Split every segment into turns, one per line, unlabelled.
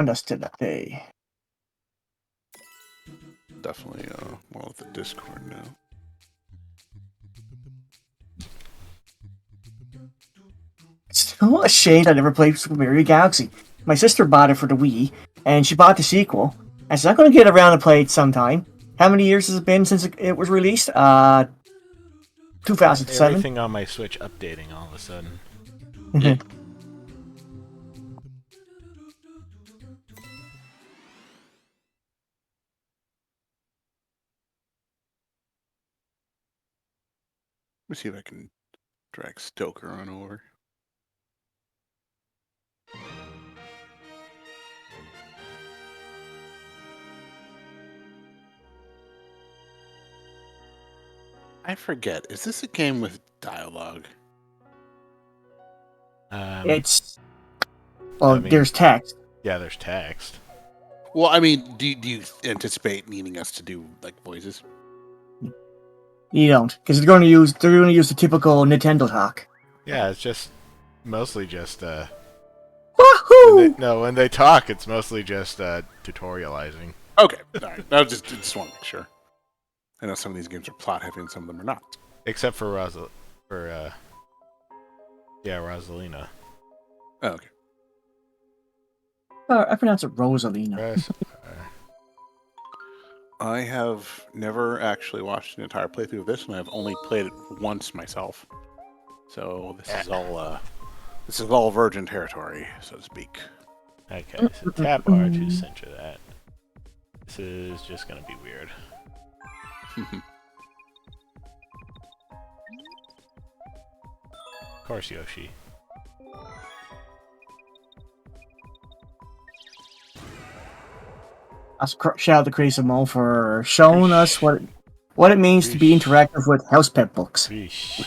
us today.
Definitely more with the Discord now.
It's a shame I never played Super Mario Galaxy. My sister bought it for the Wii, and she bought the sequel. And she's not going to get around to play it sometime. How many years has it been since it was released? 2007.
Everything on my Switch updating all of a sudden.
Yeah. Let me see if I can drag Stoker on over. I forget. Is this a game with dialogue?
It's... Well, there's text.
Yeah, there's text.
Well, I mean, do you anticipate needing us to do like voices?
You don't, because they're going to use the typical Nintendo talk.
Yeah, it's just mostly just
Wahoo!
when they talk, it's mostly just tutorializing.
Okay, all right. I just want to make sure. I know some of these games are plot heavy and some of them are not.
Except for Rosalina.
Oh, okay.
I pronounce it Rosalina.
I have never actually watched an entire playthrough of this, and I've only played it once myself. So this is all virgin territory, so to speak.
Okay, so tap R to center that. This is just gonna be weird. Of course, Yoshi.
Shout out to Crazy Mo for showing us what it means to be interactive with house pet books.
Beesh.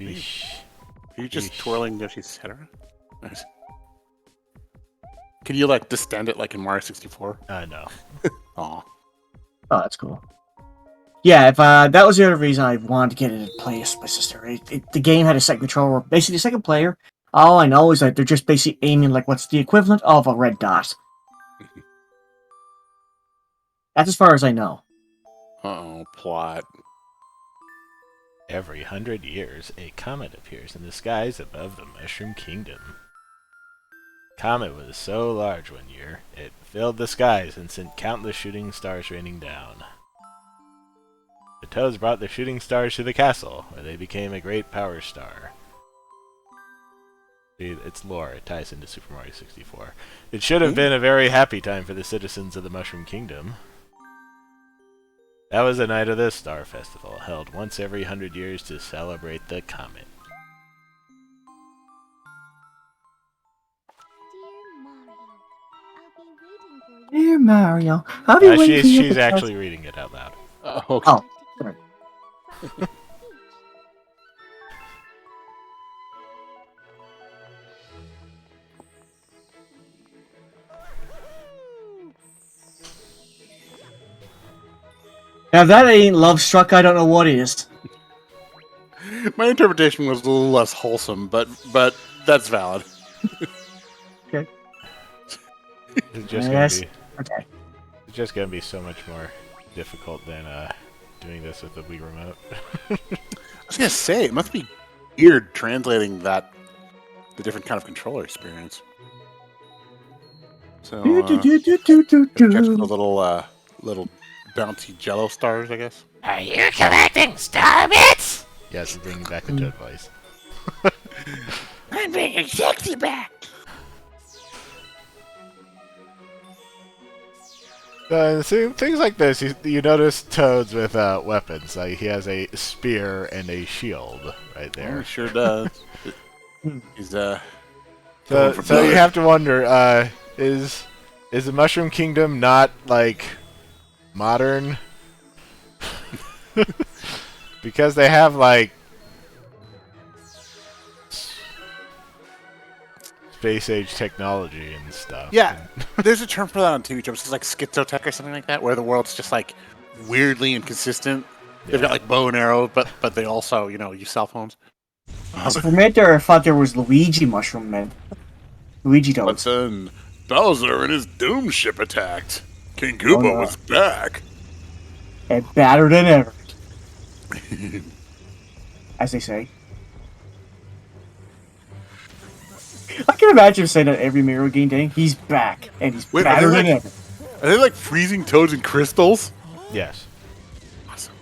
Beesh.
Are you just twirling Yoshi's head around? Nice. Can you like distend it like in Mario 64?
No.
Aw.
Oh, that's cool. Yeah, if that was the other reason I wanted to get it to play with my sister. The game had a second controller, basically the second player. All I know is that they're just basically aiming like what's the equivalent of a red dot. That's as far as I know.
Uh-oh, plot.
Every 100 years, a comet appears in the skies above the Mushroom Kingdom. Comet was so large one year, it filled the skies and sent countless shooting stars raining down. The Toads brought the shooting stars to the castle, where they became a great power star. See, it's lore, it ties into Super Mario 64. It should have been a very happy time for the citizens of the Mushroom Kingdom. That was the night of the Star Festival, held once every 100 years to celebrate the comet.
Dear Mario, I'll be waiting for you.
She's actually reading it out loud.
Okay.
Oh, sorry. Now if that ain't Love Struck, I don't know what is.
My interpretation was a little less wholesome, but that's valid.
Okay.
It's just gonna be so much more difficult than doing this with the Wii remote.
I was gonna say it must be weird translating the different kind of controller experience. So check the little bouncy Jello stars, I guess.
Are you collecting star bits? Yes, he's bringing back the Toad voice.
I'm bringing sexy back.
See, things like this, you notice Toads with weapons. Like he has a spear and a shield right there.
Oh, he sure does. He's
So you have to wonder, is the Mushroom Kingdom not like modern? Because they have like space age technology and stuff.
Yeah, there's a term for that on TV shows. It's like schizotech or something like that, where the world's just like weirdly inconsistent. Yeah. They've got like bow and arrow, but they also use cell phones.
For a minute there, I thought there was Luigi mushroom men. Luigi Toads.
What's Bowser and his Doom ship attacked. King
Oh,
Koopa
no.
was back.
And badder than ever, as they say. I can imagine saying that every Mario game day. He's back, and he's
Wait,
badder than ever.
Are they like freezing toads and crystals?
Yes.
Awesome.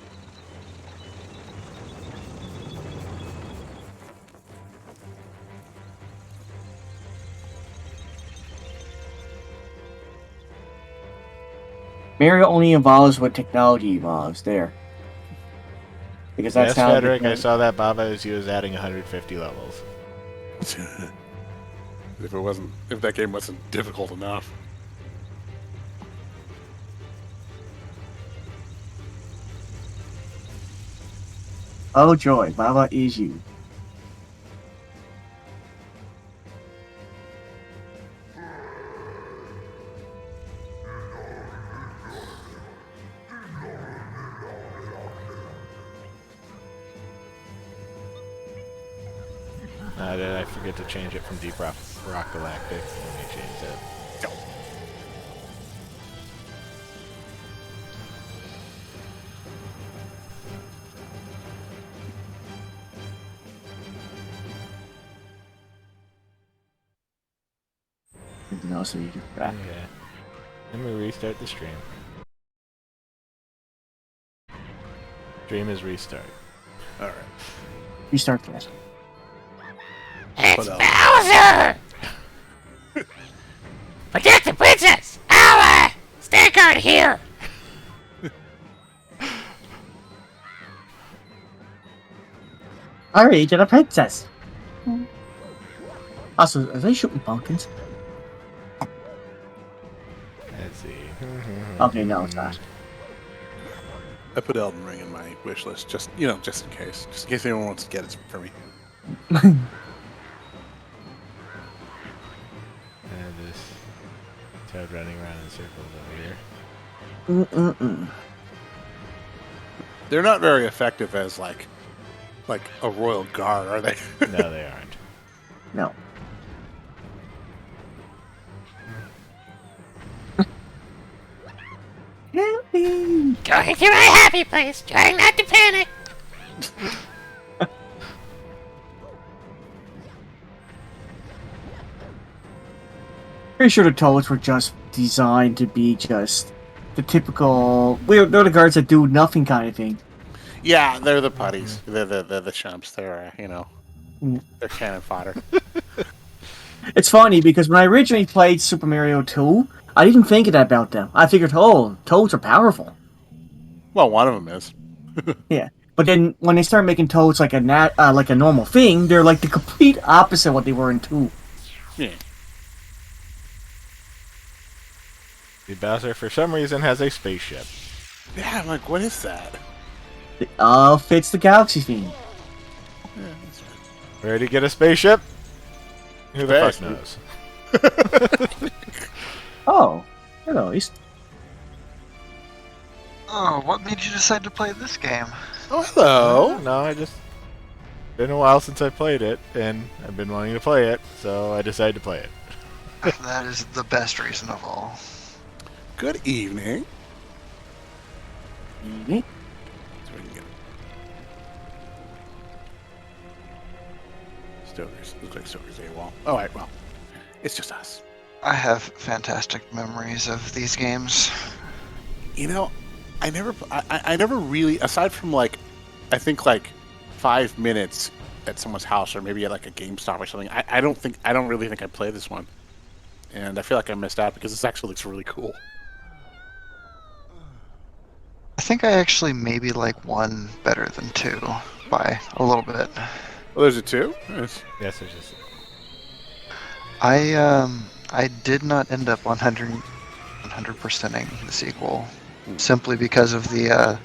Mario only evolves when technology evolves. There. Because that's
Yes,
how.
Frederick, I saw that Baba as he was adding 150 levels.
If that game wasn't difficult enough.
Oh joy, Baba is you.
Did I forget to change it from Deep Rock Galactic? Let me change that.
Anything else that you can back?
Okay. Let me restart the stream. Stream is restart.
All right.
Restart that.
It's Bowser! Protect the princess! Our stand guard here!
Alright, you're the princess. Also, are they shooting pumpkins?
Let's see.
Okay, no, it's not.
I put Elden Ring in my wish list, just in case. Just in case anyone wants to get it for me.
And this Toad running around in circles over here.
They're not very effective as like a royal guard, are they?
No, they aren't.
No. Help me!
Going to my happy place, trying not to panic.
Pretty sure the Toads were just designed to be just the typical. They're the guards that do nothing kind of thing.
Yeah, they're the putties. They're the chumps. They're they're cannon fodder.
It's funny because when I originally played Super Mario 2, I didn't think about them. I figured, oh, Toads are powerful.
Well, one of them is.
Yeah. But then when they start making Toads like a normal thing, they're like the complete opposite of what they were in 2.
Yeah.
The Bowser, for some reason, has a spaceship.
Yeah, I'm like, what is that?
It all fits the Galaxy theme.
Yeah, that's right.
Ready to get a spaceship? Who the fuck
Space.
knows?
Oh, hello, East.
Oh, what made you decide to play this game?
Oh, hello.
No, I just... Been a while since I played it, and I've been wanting to play it, so I decided to play it.
That is the best reason of all.
Good evening.
Mhm.
So we can get Stoker's. Looks like Stoker's AWOL. All right, well, it's just us.
I have fantastic memories of these games.
I never really, aside from I think 5 minutes at someone's house or maybe at a GameStop or something. I don't really think I played this one, and I feel like I missed out because this actually looks really cool.
I think I actually maybe like 1 better than 2 by a little bit.
Well, there's a 2. Yes.
Yes, there's just...
I did not end up 100%ing the sequel simply because of the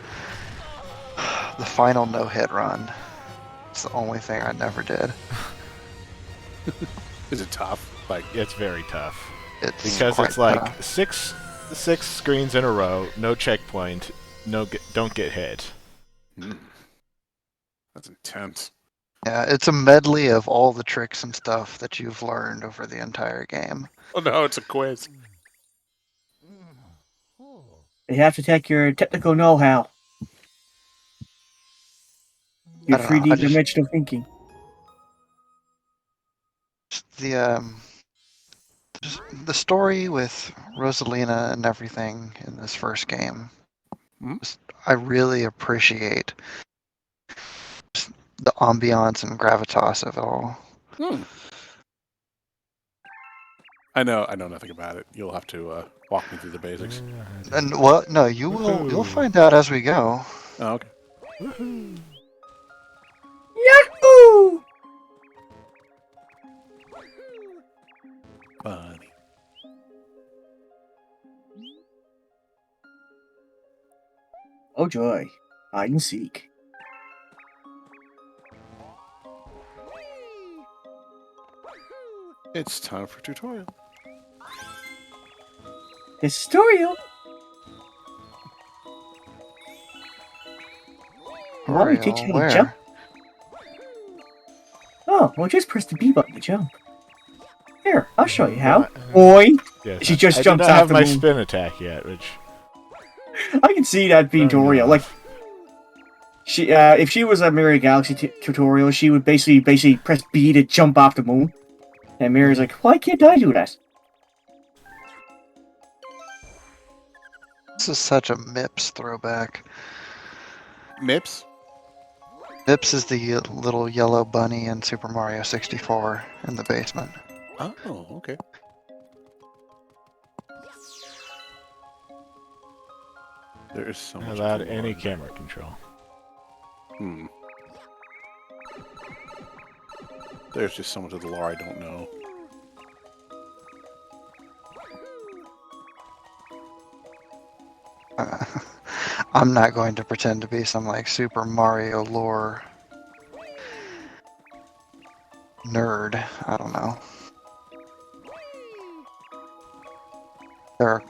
final no-hit run. It's the only thing I never did.
Is it tough?
It's very tough.
It's
Because
quite
it's like
tough.
six screens in a row, no checkpoint, don't get hit.
That's intense.
Yeah, it's a medley of all the tricks and stuff that you've learned over the entire game.
Oh no, it's a quiz.
You have to take your technical know-how,
I
your
don't know. I
3D
just
dimensional thinking.
the just the story with Rosalina and everything in this first game.
Hmm?
I really appreciate just the ambiance and gravitas of it all.
Hmm. I know nothing about it. You'll have to walk me through the basics.
And well, no, you'll
Woohoo.
find out as we go.
Oh, okay.
Woohoo!
Yahoo!
Funny.
Oh joy. Hide and seek.
It's time for tutorial.
This tutorial. Let me teach you how to jump.
Where?
Oh, well just press the B button to jump. Here, I'll show you how.
Not-
Boy!
Yes,
She just
I
jumps
did not
off
have
the
my
moon.
spin attack yet, which
I can see that being
Fair
tutorial. Like,
enough.
she, if she was a Mirror Galaxy tutorial, she would basically press B to jump off the moon. And Mirror's like, why can't I do that?
This is such a MIPS throwback.
Mips?
MIPS is the little yellow bunny in Super Mario 64 in the basement.
Oh, okay. There is so much.
without
going
any
on.
camera control.
Hmm. There's just so much of the lore I don't know.
I'm not going to pretend to be some like Super Mario lore nerd. I don't know. There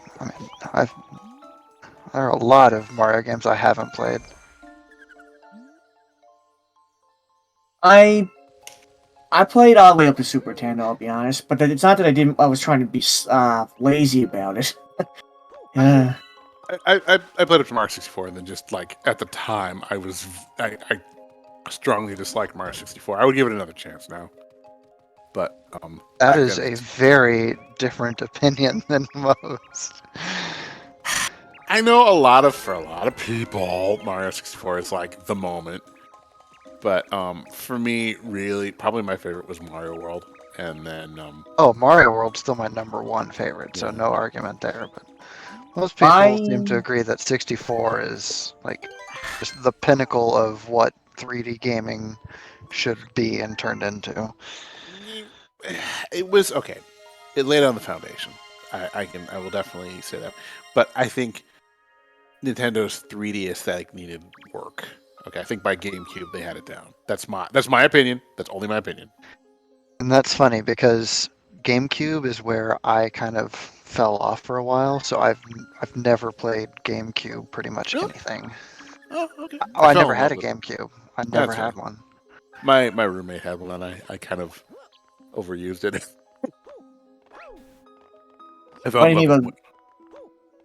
are a lot of Mario games I haven't played.
I played all the way up to Super Nintendo, I'll be honest. But it's not that I was trying to be lazy about it.
I played up to Mario 64, and then just like at the time, I strongly disliked Mario 64. I would give it another chance now, but
That
back
is
then,
a very different opinion than most.
I know for a lot of people, Mario 64 is like the moment. But for me, really, probably my favorite was Mario World, and then
Oh, Mario World's still my #1 favorite, so
Yeah.
no argument there. But most people seem to
I
agree that 64 is like just the pinnacle of what 3D gaming should be and turned into.
it was okay. It laid on the foundation. I will definitely say that. But I think Nintendo's 3D aesthetic needed work. Okay, I think by GameCube they had it down. That's my opinion. That's only my opinion.
And that's funny because GameCube is where I kind of fell off for a while. So I've never played GameCube pretty much
Really?
anything.
Oh, okay.
Oh, I
fell
never
in
had
love
a
with it.
GameCube. I never
That's
had
right.
one.
My roommate had one, and I kind of overused it. I fell
funny
in
thing
love
about
with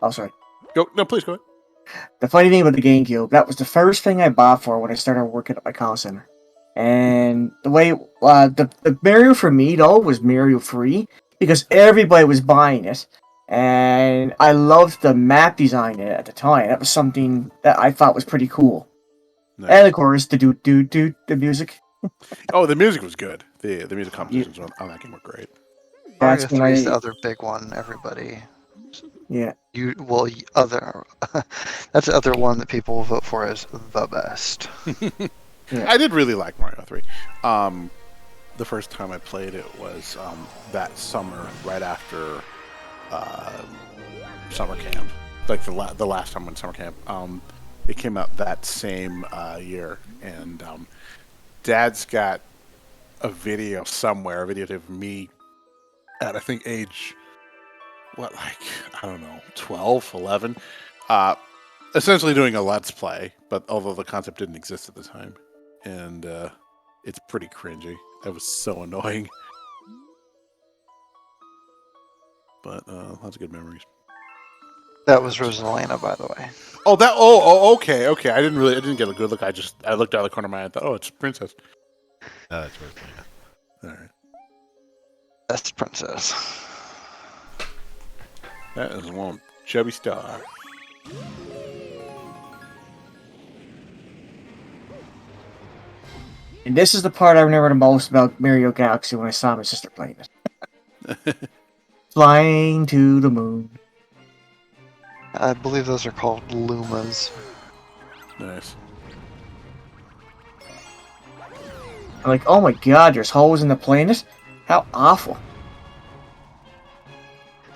oh sorry.
Go no, please go ahead.
The funny thing about the GameCube, that was the first thing I bought for when I started working at my call center. And the way the Mario for me though was Mario free because everybody was buying it, and I loved the map design at the time. That was something that I thought was pretty cool.
Nice.
And of course, the music.
Oh, the music was good. The music
Yeah,
compositions on that game were great.
Mario
that's when
3 is the
I
other big one. Everybody,
yeah.
that's the other one that people will vote for as the best.
Yeah.
I did really like Mario 3. The first time I played it was that summer, right after summer camp, like the last time in summer camp. It came out that same year, and Dad's got a videotape of me at I think age I don't know, 12, 11, essentially doing a let's play, but although the concept didn't exist at the time, and It's pretty cringy. That was so annoying. But lots of good memories.
That was Rosalina, by the way.
Oh, okay. I didn't get a good look. I looked out of the corner of my eye and thought, oh, it's Princess.
Oh, that's Rosalina.
All right.
That's Princess.
That is one chubby star.
And this is the part I remember the most about Mario Galaxy when I saw my sister playing it. Flying to the moon.
I believe those are called Lumas.
Nice.
I'm like, oh my god, there's holes in the planet? How awful.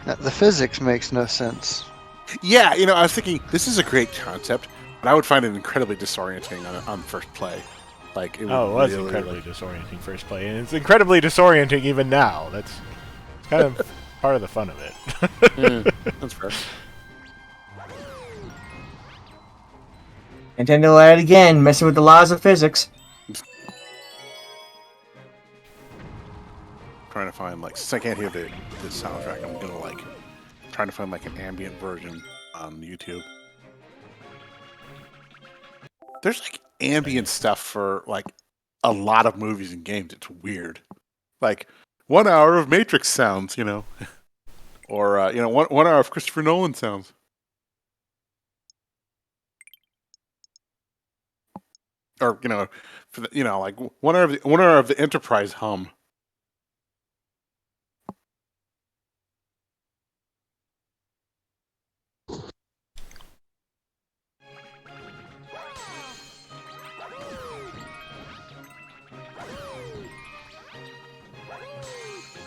Now, the physics makes no sense.
Yeah, I was thinking this is a great concept, but I would find it incredibly disorienting on first play. Like, it
was incredibly disorienting first play, and it's incredibly disorienting even now. That's kind of part of the fun of it.
That's fair.
Nintendo at it again, messing with the laws of physics.
Trying to find, since I can't hear the soundtrack, I'm gonna trying to find an ambient version on YouTube. There's ambient stuff for a lot of movies and games. It's weird. 1 hour of Matrix sounds, or 1 hour of Christopher Nolan sounds. Or for the, 1 hour of the Enterprise hum.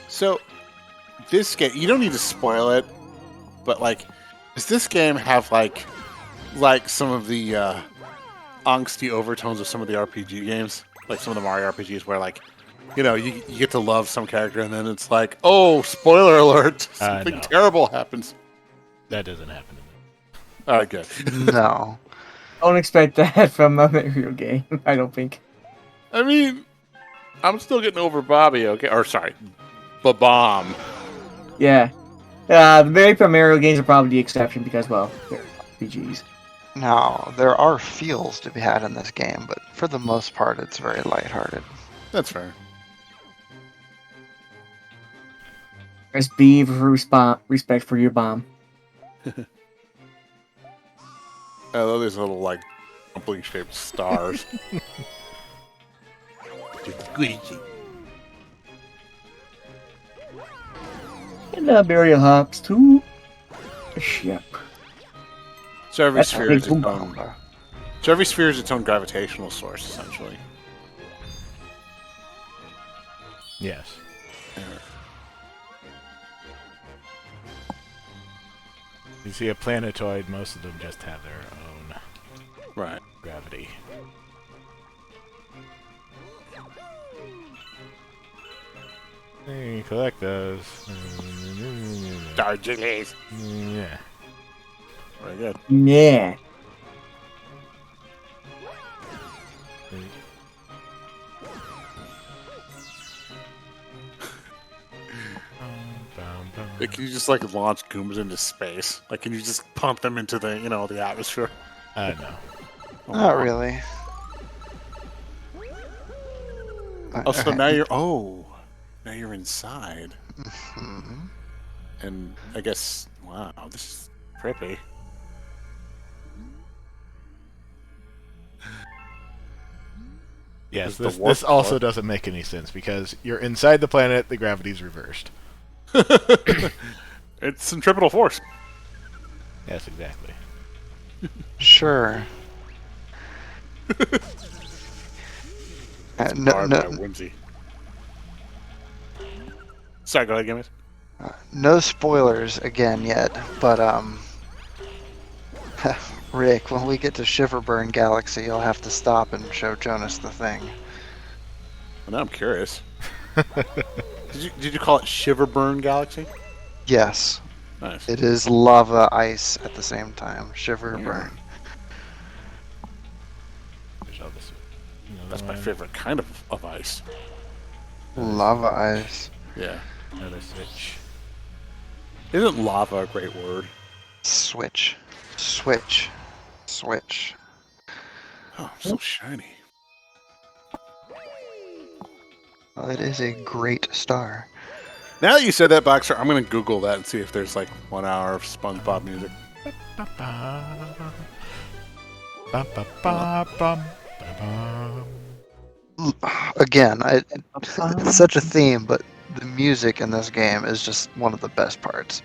So, this game, you don't need to spoil it, but does this game have some of the angsty overtones of some of the RPG games? Like some of the Mario RPGs where you get to love some character and then it's oh, spoiler alert, something
No.
terrible happens.
That doesn't happen to me.
Alright, good.
No.
Don't expect that from a Mario game, I don't think.
I mean, I'm still getting over Bobby, okay? Or sorry, Bomb.
Yeah. The very Mario games are probably the exception because, well, they're RPGs.
Now, there are feels to be had in this game, but for the most part, it's very lighthearted.
That's fair.
Press B for respect for your bomb.
I love these little dumpling shaped stars. Squeegee.
And Mario hops to a ship.
So every
That's
sphere
big
is its
boom
own.
bomb.
So every sphere is its own gravitational source, essentially.
Yes. You see a planetoid, most of them just have their own
Right.
gravity. Hey, collect those.
Darjeelings.
Yeah.
Very good.
Yeah.
Can you just launch Goombas into space? Can you just pump them into the the atmosphere?
No.
Not really.
Oh, so now you're inside.
Mhm.
And I guess, wow, this is trippy.
Yes,
This is the
this
warp
also
core.
doesn't make any sense because you're inside the planet, the gravity's reversed.
It's centripetal force.
Yes, exactly.
Sure. No,
Powered by
no,
whimsy. Sorry, go ahead, Gimmett.
no spoilers again yet, but Rick, when we get to Shiverburn Galaxy, you'll have to stop and show Jonas the thing.
Well, now I'm curious. Did you call it Shiverburn Galaxy?
Yes,
Nice.
it is lava ice at the same time. Shiverburn.
There's all this Another
That's my
one.
favorite kind of ice.
Lava ice.
Yeah.
Another switch.
Isn't lava a great word?
Switch. Switch. Switch.
Oh, so shiny.
Well, it is a great star.
Now that you said that, Boxer, I'm going to Google that and see if there's like 1 hour of SpongeBob music.
Again, it's such a theme, but the music in this game is just one of the best parts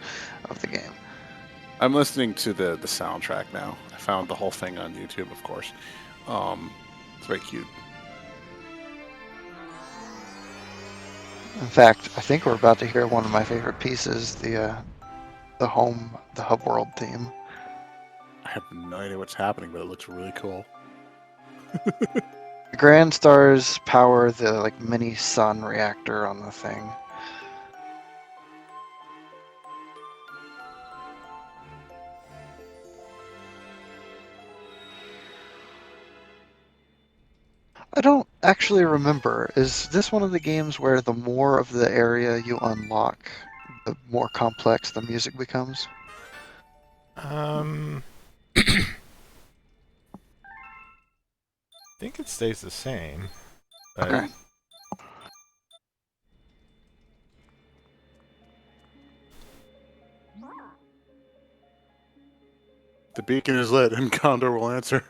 of the game.
I'm listening to the soundtrack now. I found the whole thing on YouTube, of course. It's very cute.
In fact, I think we're about to hear one of my favorite pieces, the hub world theme.
I have no idea what's happening, but it looks really cool.
The Grand Stars power the mini sun reactor on the thing. I don't actually remember. Is this one of the games where the more of the area you unlock, the more complex the music becomes?
I think it stays the same. But
Okay.
The beacon is lit, and Condor will answer.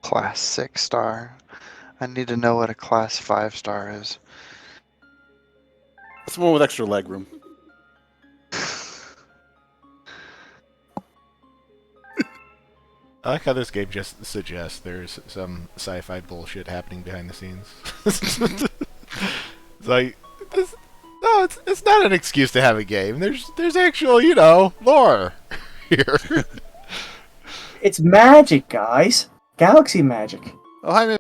Class 6 star. I need to know what a class 5 star is.
That's the one with extra leg room.
I like how this game just suggests there's some sci-fi bullshit happening behind the scenes. It's like, no, it's not an excuse to have a game. There's actual, lore here.
It's magic, guys. Galaxy magic.
Oh, hi, man.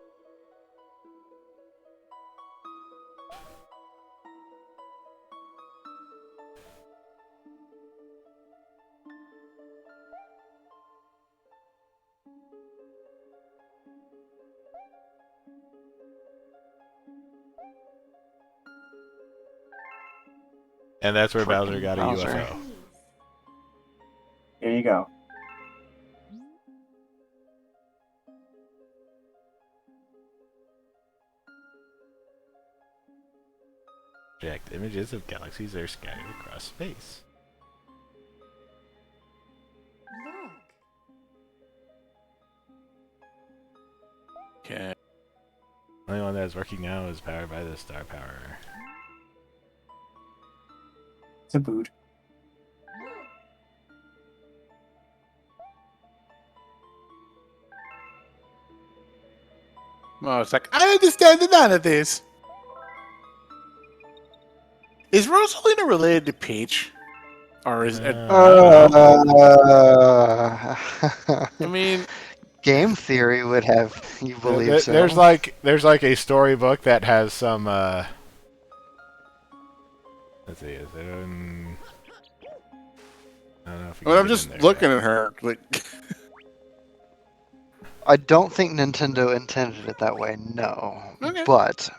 And that's where
Freaking
Bowser got a
Bowser.
UFO.
There you go.
Project images of galaxies are scattered across space.
Okay.
The only one that is working now is powered by the star power.
It's a boot.
Oh, it's like, I understand none of this. Is Rosalina related to Peach? Or is it... I mean...
Game theory would have you believe so.
There's like a storybook that has some. Let's see, is it? I don't know if.
I'm just looking at her. Like,
I don't think Nintendo intended it that way, no.
Okay.
But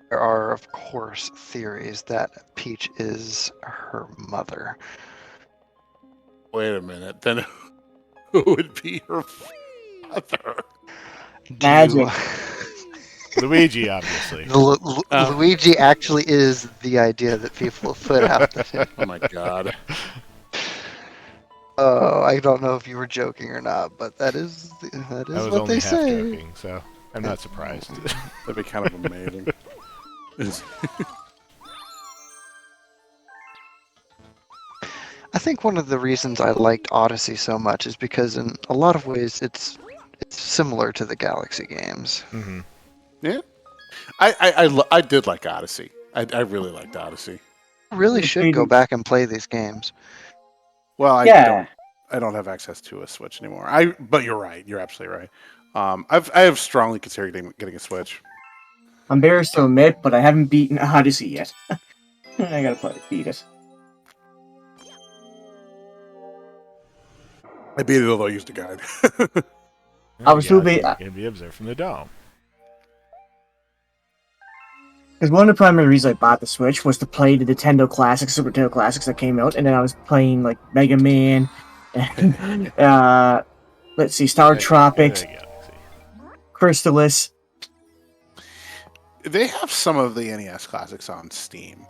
there are, of course, theories that Peach is her mother.
wait a minute. Then who would be her father?
Magic.
Luigi, obviously.
Luigi actually is the idea that people put out there.
Oh my god.
Oh, I don't know if you were joking or not, but that is
I was
what
only
they
half
say.
joking, so I'm not surprised.
That'd be kind of amazing.
I think one of the reasons I liked Odyssey so much is because in a lot of ways it's similar to the Galaxy games.
Mm-hmm.
Yeah. I did like Odyssey. I really liked Odyssey.
You really should go back and play these games.
Well,
Yeah.
I don't have access to a Switch anymore. But you're right. You're absolutely right. I have strongly considered getting a Switch.
I'm embarrassed to admit, but I haven't beaten Odyssey yet. I gotta beat it.
I beat it, although I used a guide.
I was too big.
You can be observed from the dome.
Because one of the primary reasons I bought the Switch was to play the Nintendo Classics, Super Nintendo Classics that came out, and then I was playing like Mega Man, and let's see, Star Tropics, Crystalis.
They have some of the NES classics on Steam,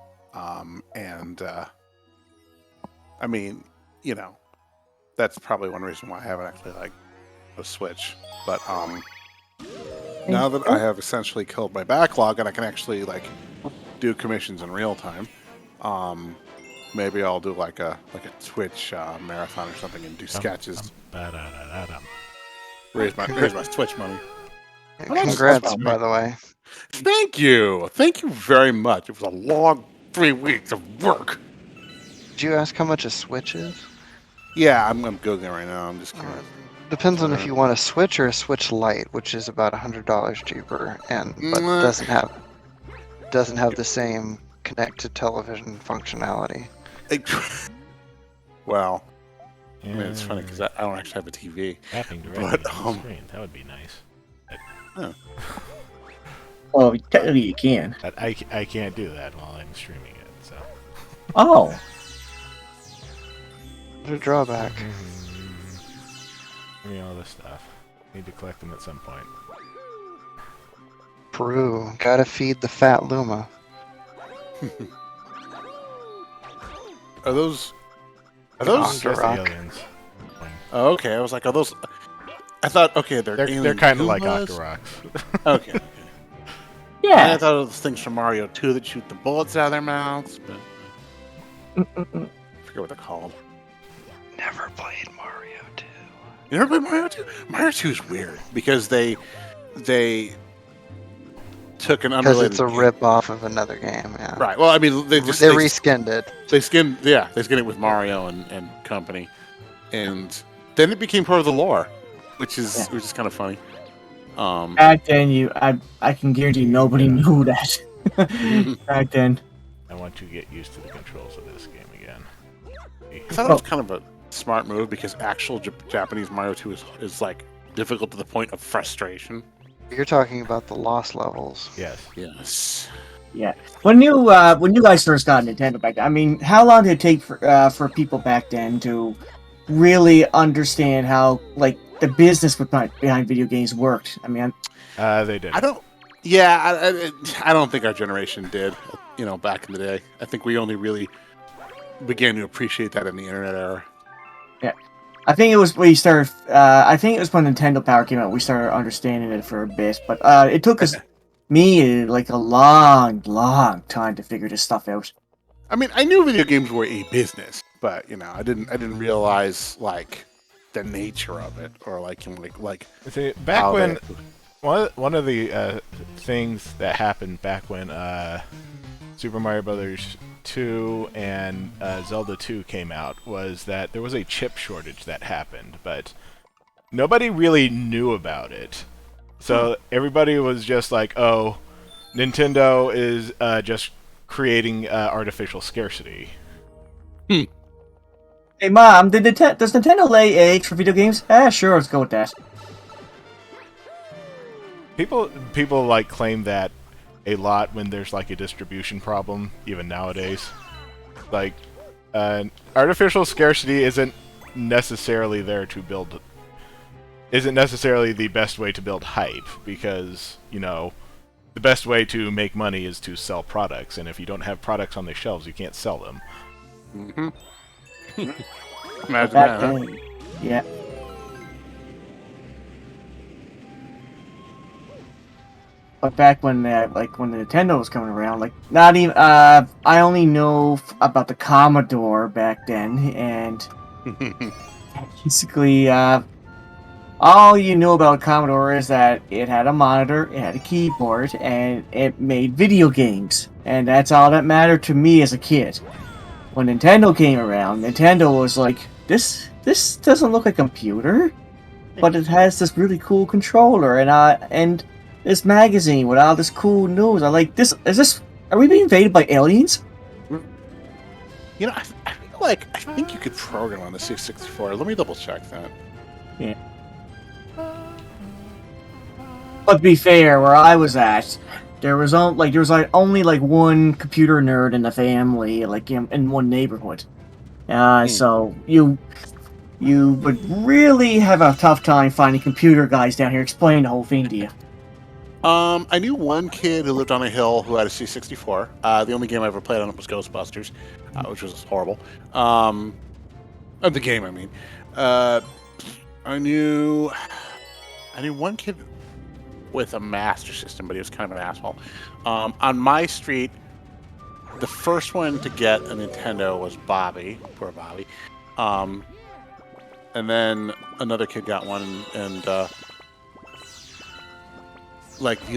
and I mean, you know, that's probably one reason why I haven't actually like a Switch. But now that I have essentially killed my backlog and I can actually like do commissions in real time, maybe I'll do like a Twitch marathon or something and do sketches. Raise my Twitch money.
Congrats, by the way.
Thank you very much. It was a long 3 weeks of work.
Did you ask how much a Switch is?
Yeah, I'm googling right now. I'm just curious.
Depends on if you want a Switch or a Switch Lite, which is about $100 cheaper, but doesn't have the same connect to television functionality.
Well, I mean, it's funny because I don't actually have a TV.
Tapping directly on the screen. That would be nice.
Well, technically you can.
But I can't do that while I'm streaming it. So.
Oh.
What a drawback.
Give me all this stuff. Need to collect them at some point.
Peru, gotta feed the fat Luma.
Are those?
Just the
Rock.
aliens.
Oh, okay. I was like, are those? I thought, okay, they're
kind of like
Goombas?
Octoroks.
Okay.
Yeah.
I thought it was things from Mario 2 that shoot the bullets out of their mouths, but I forget what they're called.
Never played Mario 2.
You never played Mario 2? Mario 2 is weird because they took an unrelated.
Because it's a rip off of another game, yeah.
Right. Well, I mean, they
reskinned it.
They skinned it with Mario and company, and then it became part of the lore, which is kind of funny.
Back then, I can guarantee nobody knew that. Back then.
I want to get used to the controls of this game again.
I thought it was kind of a smart move because actual Japanese Mario 2 is like difficult to the point of frustration.
You're talking about the lost levels.
Yes.
Yes.
Yeah. When you guys first got Nintendo back then, I mean, how long did it take for people back then to really understand how like the business behind video games worked? I mean,
they did.
I don't. Yeah, I don't think our generation did. You know, back in the day, I think we only really began to appreciate that in the internet era.
Yeah, I think it was we started. I think it was when Nintendo Power came out. We started understanding it for a bit, but it took me like a long time to figure this stuff out.
I mean, I knew video games were a business, but you know, I didn't realize like the nature of it or like
See, back when one of the things that happened back when Super Mario Brothers 2 and Zelda 2 came out was that there was a chip shortage that happened, but nobody really knew about it. So everybody was just like, "Oh, Nintendo is just creating artificial scarcity."
Hey, Mom, does Nintendo lay eggs for video games? Sure, let's go with that.
People like claim that a lot when there's like a distribution problem, even nowadays. Like, artificial scarcity isn't necessarily the best way to build hype, because, you know, the best way to make money is to sell products, and if you don't have products on the shelves, you can't sell them.
Mm-hmm. Imagine
Back
that. Huh?
then, yeah. But back when when the Nintendo was coming around, like not even I only know about the Commodore back then, and basically all you know about Commodore is that it had a monitor, it had a keyboard, and it made video games, and that's all that mattered to me as a kid. When Nintendo came around, Nintendo was like, this doesn't look like a computer, but it has this really cool controller, and this magazine with all this cool news. I like this. Are we being invaded by aliens?
You know, I feel I think you could program on the C64. Let me double check that.
But to be fair, where I was at, there was only one computer nerd in the family, like in one neighborhood. So you would really have a tough time finding computer guys down here explaining the whole thing to you.
I knew one kid who lived on a hill who had a C64. The only game I ever played on it was Ghostbusters, which was horrible. The game, I mean. I knew one kid with a Master System, but he was kind of an asshole. On my street, the first one to get a Nintendo was Bobby. Poor Bobby. And then another kid got one, and the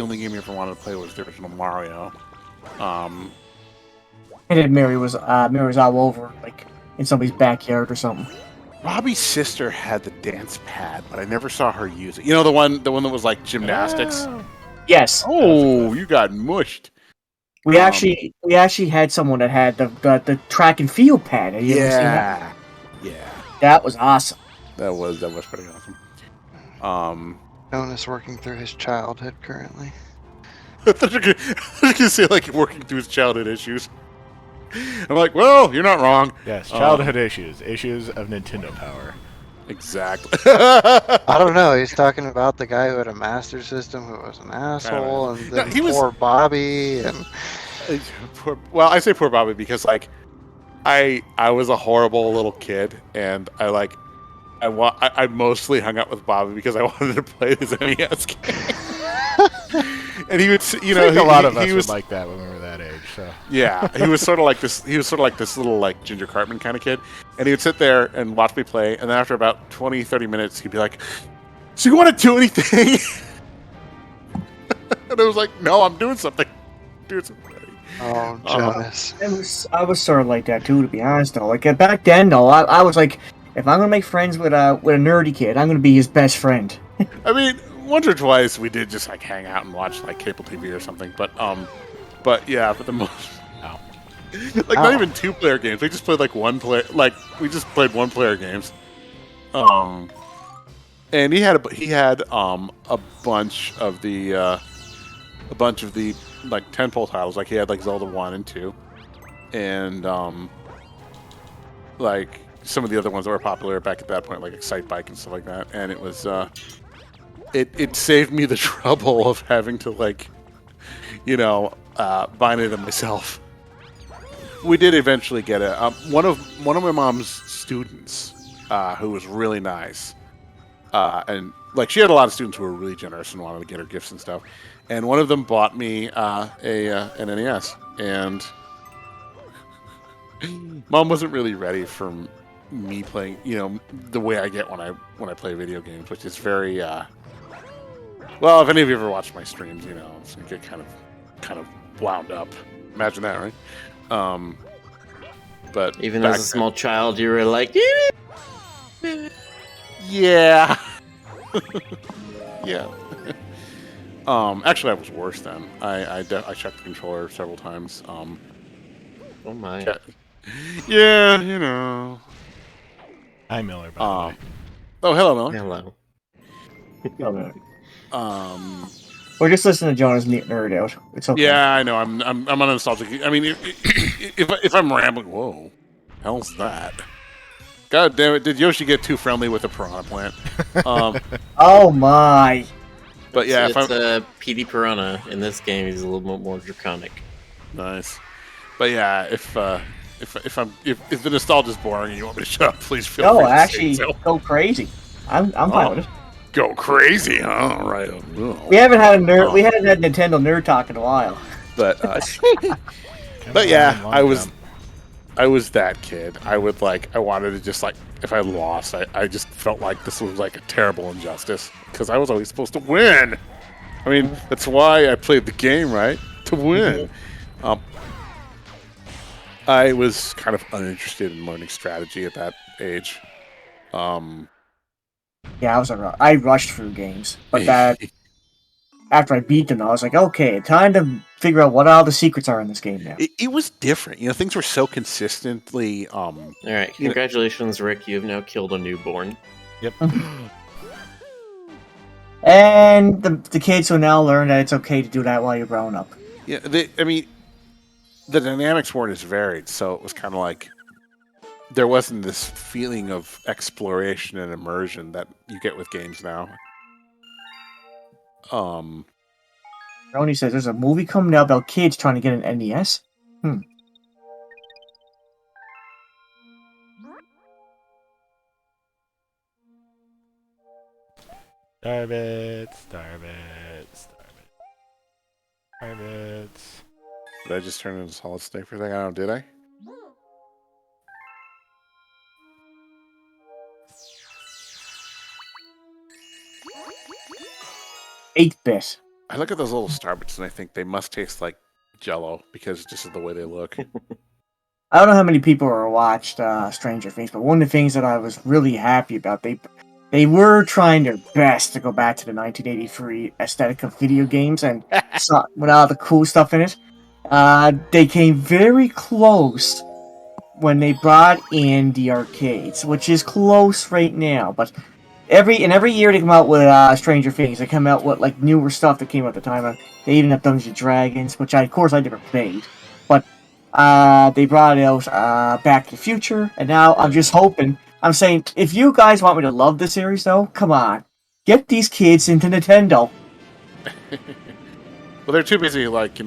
only game he ever wanted to play was the original Mario.
And then Mary was all over, like in somebody's backyard or something.
Robbie's sister had the dance pad, but I never saw her use it. You know, the one that was like gymnastics.
Yes.
Oh, you got mushed.
We actually had someone that had the track and field pad. Have you ever seen that?
Yeah.
That was awesome.
That was pretty awesome.
Jonas working through his childhood currently.
I was gonna say working through his childhood issues. I'm like, well, you're not wrong.
Yes, childhood issues of Nintendo power.
Exactly.
I don't know. He's talking about the guy who had a Master System who was an asshole, and then poor Bobby. And
I say poor Bobby because I was a horrible little kid, and I mostly hung out with Bobby because I wanted to play his NES game. And he would,
a lot of us was like that when we were that age. So
yeah, he was sort of like this. He was sort of like this little Ginger Cartman kind of kid, and he would sit there and watch me play. And then after about 20, 30 minutes, he'd be like, "So you want to do anything?" And I was like, "No, I'm doing something.
Oh, Jonas.
I was sort of like that too, to be honest. Though, back then, though, I was like, if I'm gonna make friends with a nerdy kid, I'm gonna be his best friend.
I mean, once or twice we did just hang out and watch cable TV or something, but yeah, for the most, not even 2-player games. We just played one player. We just played 1-player games. And he had a bunch of the tentpole titles. He had Zelda 1 and 2, and some of the other ones that were popular back at that point, like Excite Bike and stuff like that. And it was it saved me the trouble of having to buying it myself. We did eventually get it. One of my mom's students, who was really nice, and she had a lot of students who were really generous and wanted to get her gifts and stuff. And one of them bought me an NES, and Mom wasn't really ready for me playing, the way I get when I play video games, which is very well, if any of you ever watched my streams, it's get kind of wound up. Imagine that, right? But
even as a small child, you were like,
yeah, yeah. Actually, I was worse then. I checked the controller several times.
Oh my.
Yeah,
Hi, Miller. By the way.
Oh, hello, Miller.
Hello.
We're just listening to Jonas nerd out. It's okay.
Yeah, I know. I'm on a nostalgic. I mean, if I'm rambling, whoa, hell's that? God damn it! Did Yoshi get too friendly with the piranha plant?
Oh my!
But yeah,
it's PD Piranha in this game. He's a little bit more draconic.
Nice. But yeah, if the nostalgia's boring and you want me to shut up, please feel free.
No, actually, go crazy. I'm fine with it.
Go crazy, huh? All right.
We haven't had we haven't had Nintendo nerd talk in a while.
But but yeah, I was that kid. I wanted to just if I lost, I just felt like this was a terrible injustice because I was always supposed to win. I mean, that's why I played the game, right? To win. I was kind of uninterested in learning strategy at that age.
Yeah, I rushed through games, but that after I beat them, I was like, okay, time to figure out what all the secrets are in this game now.
It was different. You know, things were so consistently.
All right, congratulations, Rick. You have now killed a newborn.
Yep.
And the kids will now learn that it's okay to do that while you're growing up.
Yeah, I mean, the dynamics weren't as varied, so it was kind of like there wasn't this feeling of exploration and immersion that you get with games now.
Ronnie says there's a movie coming out about kids trying to get an NES.
Starve it, starve it, starve it. Starve it.
Did I just turn into solid state for a second? I don't. Did I?
Eight bit.
I look at those little Starbits and I think they must taste like Jello because just of the way they look.
I don't know how many people watched Stranger Things, but one of the things that I was really happy about, they were trying their best to go back to the 1983 aesthetic of video games and with all the cool stuff in it. They came very close when they brought in the arcades, which is close right now. But every year they come out with Stranger Things. They come out with like newer stuff that came out at the time. They even have Dungeons and Dragons, which of course I never played. But they brought out Back to the Future, and now I'm just hoping. I'm saying, if you guys want me to love the series, though, come on, get these kids into Nintendo.
Well, they're too busy, like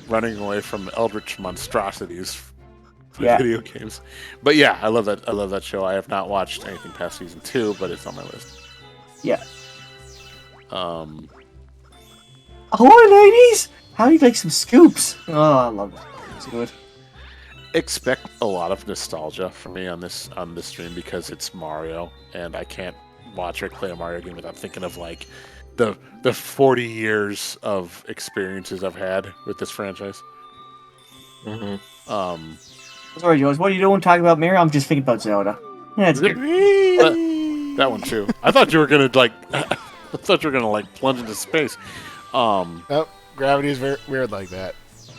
running away from eldritch monstrosities for video games. But yeah, I love that. I love that show. I have not watched anything past season 2, but it's on my list.
Yeah.
Um.
Ahoy, ladies! How do you make some scoops? Oh, I love it. It's good.
Expect a lot of nostalgia from me on this stream because it's Mario, and I can't watch or play a Mario game without thinking of like the 40 years of experiences I've had with this franchise.
Mm-hmm.
Sorry, Jones. What are you doing talking about Mario? I'm just thinking about Zelda. Yeah, it's good.
That one too. I thought you were gonna plunge into space.
Nope, gravity is very weird like that.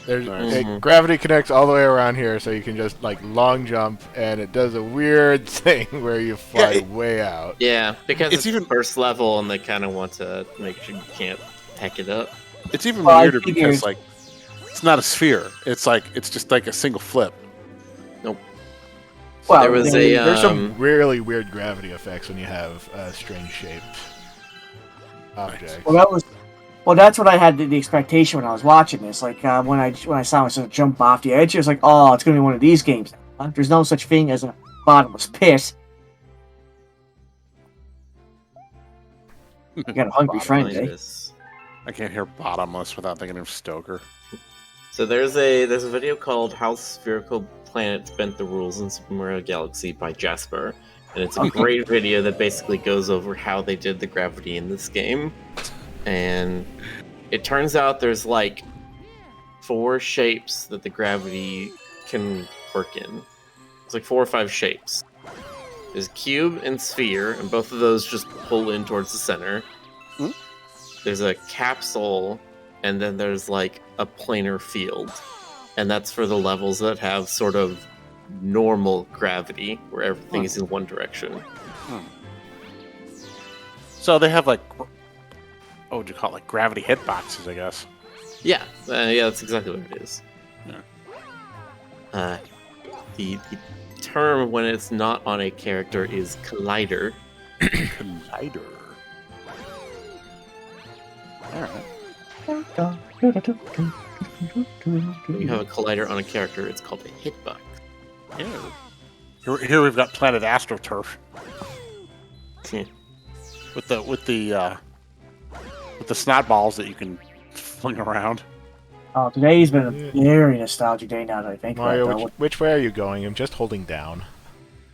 There's
Mm-hmm.
gravity connects all the way around here, so you can just like long jump, and it does a weird thing where you fly way out.
Yeah, because it's
even
first level, and they kind of want to make sure you can't hack it up.
It's even
Well, I
weirder
figured-
because like it's not a sphere. It's just like a single flip.
Nope.
Well,
there was
There's some really weird gravity effects when you have strange shaped objects.
Well, that's what I had the expectation when I was watching this. Like when I saw myself jump off the edge, it was like, oh, it's gonna be one of these games. There's no such thing as a bottomless pit. You got a hungry friend, eh?
I can't hear bottomless without thinking of Stoker.
So there's a video called "How Spherical Planets Bent the Rules in Super Mario Galaxy" by Jasper, and it's a great video that basically goes over how they did the gravity in this game. And it turns out there's like 4 shapes that the gravity can work in. It's like 4 or 5 shapes. There's cube and sphere, and both of those just pull in towards the center.
Hmm?
There's a capsule, and then there's like a planar field. And that's for the levels that have sort of normal gravity, where everything is in one direction.
So they have like, what would you call it? Like gravity hitboxes, I guess.
Yeah, that's exactly what it is.
Yeah.
The term when it's not on a character is collider.
Collider. All right.
When you have a collider on a character, it's called a hitbox.
Yeah. Here we've got Planet AstroTurf
Yeah.
with the snot balls that you can fling around.
Oh, today's been a very nostalgic day now that I think
Mario,
about it.
which way are you going? I'm just holding down.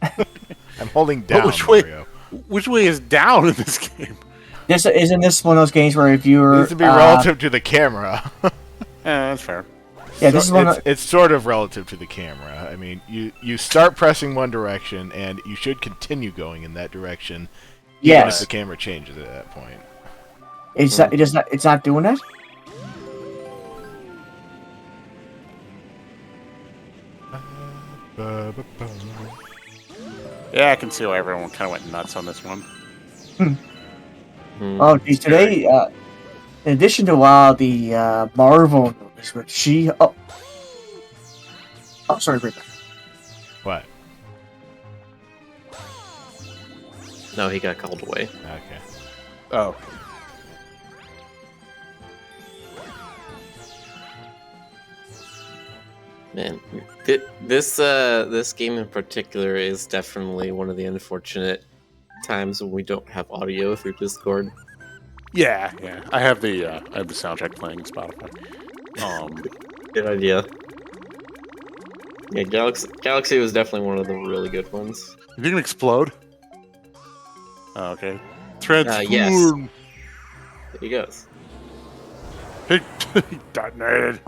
I'm holding down,
which way?
Mario.
Which way is down in this game?
Isn't this one of those games where if
It
you're
needs to be relative to the camera.
That's fair.
Yeah, this is one.
It's sort of relative to the camera. I mean, you start pressing one direction, and you should continue going in that direction. Even if
Yes.
the camera changes at that point.
It's it is not. It's not doing that.
Yeah, I can see why everyone kind of went nuts on this one.
Oh, geez, today, in addition to the Marvel news, which sorry, Griffin.
What?
No, he got called away.
Okay.
Oh.
Man, this game in particular is definitely one of the unfortunate times when we don't have audio through Discord.
Yeah. I have the soundtrack playing in Spotify.
Good idea. Yeah, Galaxy was definitely one of the really good ones.
You think it can explode? Oh, okay. Transform.
Yes. There he goes.
He detonated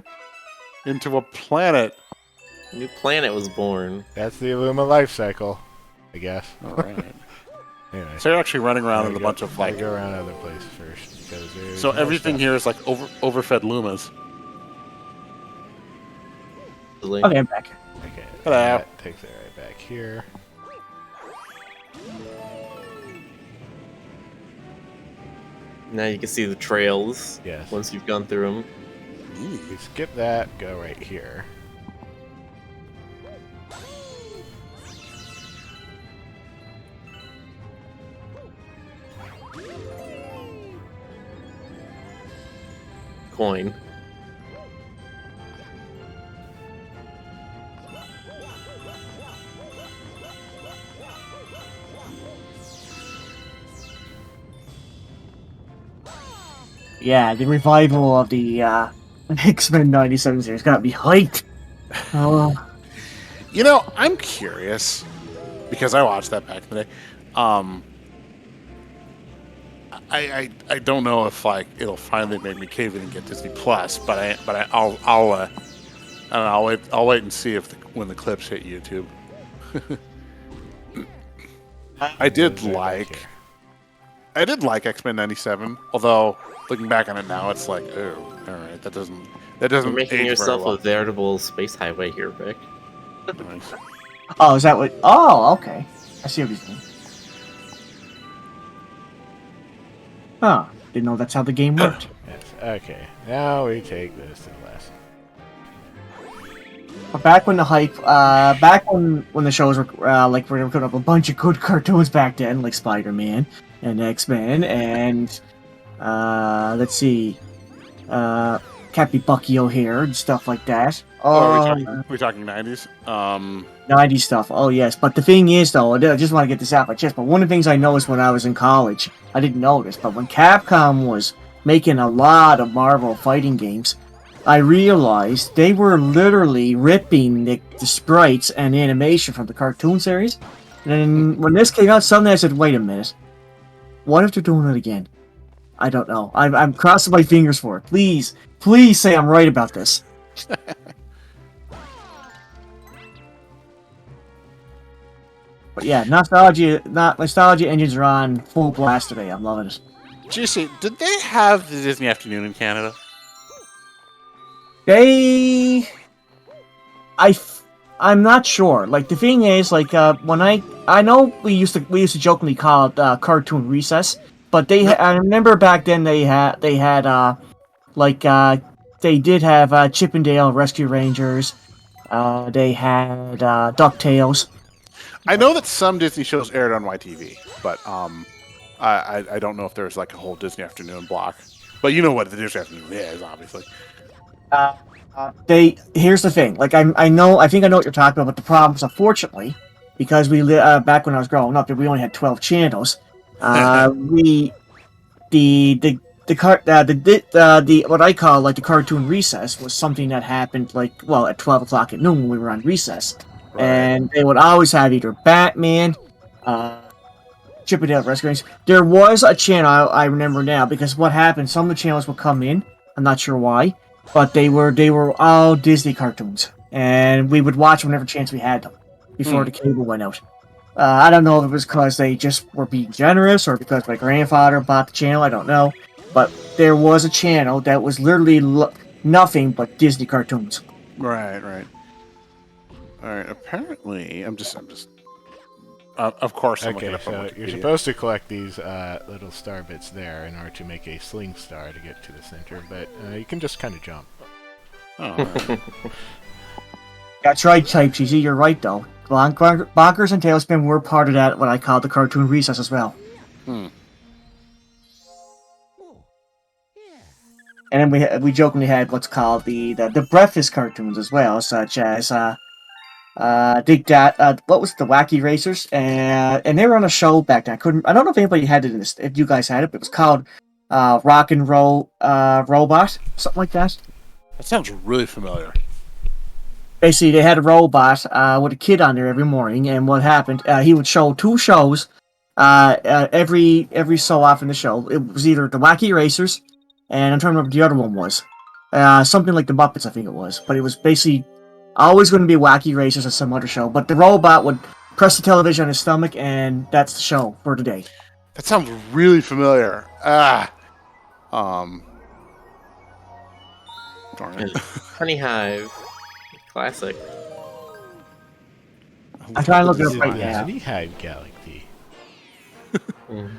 into a planet.
A new planet was born.
That's the Illuma life cycle, I guess.
All right.
Anyway,
So you're actually running around
gotta
with a
go-
bunch of
gotta
like.
go around other places first because there's
So
more
everything
stuff.
here is like overfed Lumas.
Really.
Okay, I'm back.
Okay,
Hello.
that takes it right back here.
Now you can see the trails
Yes.
once you've gone through them.
We skip that, go right here.
Coin.
Yeah, the revival of the X-Men '97 series got me hyped. Oh,
You know, I'm curious because I watched that back in the day. I don't know if like it'll finally make me cave in and get Disney Plus, but I'll wait and see if when the clips hit YouTube. I did like X-Men '97, although looking back on it now, it's like, oh, all right, that doesn't
You're making
age
yourself
very
a veritable space highway here, Vic.
well. Nice.
oh, is that what? Oh, okay. I see what he's doing. Huh? Didn't know that's how the game worked.
Yes. Okay, now we take this to the lesson.
But back when the hype, back when the shows were like we were putting up a bunch of good cartoons back then, like Spider-Man and X-Men and let's see, Cappy Bucky O'Hare and stuff like that.
We're talking '90s.
90s stuff. Oh yes, but the thing is though, I just want to get this out my chest. But one of the things I noticed when I was in college, I didn't know this, but when Capcom was making a lot of Marvel fighting games, I realized they were literally ripping the sprites and animation from the cartoon series. And then when this came out, suddenly I said, "Wait a minute, what if they're doing it again?" I don't know. I'm crossing my fingers for it. Please say I'm right about this. But yeah, nostalgia engines are on full blast today. I'm loving it.
GC, did they have the Disney Afternoon in Canada?
I'm not sure. Like the thing is, like when I know we used to jokingly call it cartoon recess, but I remember back then they did have Chippendale Rescue Rangers. They had DuckTales.
I know that some Disney shows aired on YTV, but I don't know if there's like a whole Disney Afternoon block. But you know what the Disney Afternoon is, obviously.
Here's the thing. Like I think I know what you're talking about. But the problem is, unfortunately, because back when I was growing up, we only had 12 channels. The what I call like the cartoon recess was something that happened at 12 o'clock at noon when we were on recess.
Right.
And they would always have either Batman, Chippendale Rescue Rangers. There was a channel I remember now because what happened, some of the channels would come in. I'm not sure why, but they were all Disney cartoons, and we would watch whenever chance we had them before the cable went out. I don't know if it was because they just were being generous or because my grandfather bought the channel. I don't know, but there was a channel that was literally nothing but Disney cartoons.
Right. All right. Apparently, I'm just. Of course, I'm looking
Okay,
up on
so
Wikipedia.
you're supposed to collect these little star bits there in order to make a sling star to get to the center, but you can just kind of jump.
Oh, all right.
That's right, Type Cheesy, you're right though. Bonkers and Tailspin were part of that, what I call the cartoon recess as well.
Hmm.
And then we jokingly had what's called the breakfast cartoons as well, such as what was it, the Wacky Racers, and they were on a show back then. I don't know if anybody had it in this, if you guys had it, but it was called Rock and Roll Robot, something like that.
That sounds really familiar.
Basically, they had a robot with a kid on there every morning, and what happened? He would show two shows every so often. The show, it was either the Wacky Racers, and I'm trying to remember what the other one was. Something like the Muppets, I think it was. But it was basically always going to be Wacky Racers or some other show. But the robot would press the television on his stomach, and that's the show for today.
That sounds really familiar. Darn it.
Honey Hive. Classic.
I'm trying to look it
This
up
is
right
the
now.
Honey Hive Galaxy.
Mm.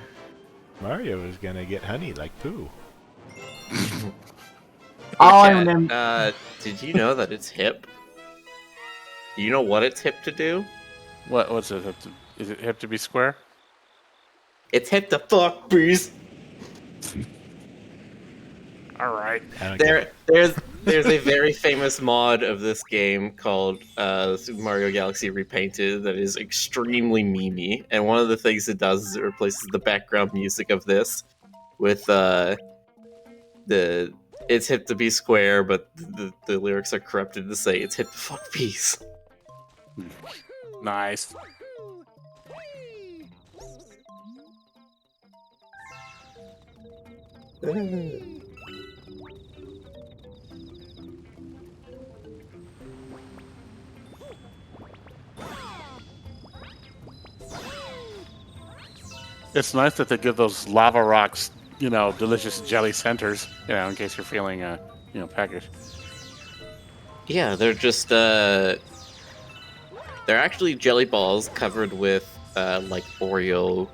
Mario is gonna get honey like poo.
Oh, I
Chat,
remember.
did you know that it's hip? Do you know what it's hip to do?
What's it? Is it hip to be square?
It's hip to fuck, please.
All right.
I don't get
There's a very famous mod of this game called Super Mario Galaxy Repainted that is extremely memey, and one of the things it does is it replaces the background music of this with the it's hip to be square, but the lyrics are corrupted to say it's hip to fuck peace.
Nice. It's nice that they give those lava rocks, delicious jelly centers, in case you're feeling, peckish.
Yeah, they're just they're actually jelly balls covered with like Oreo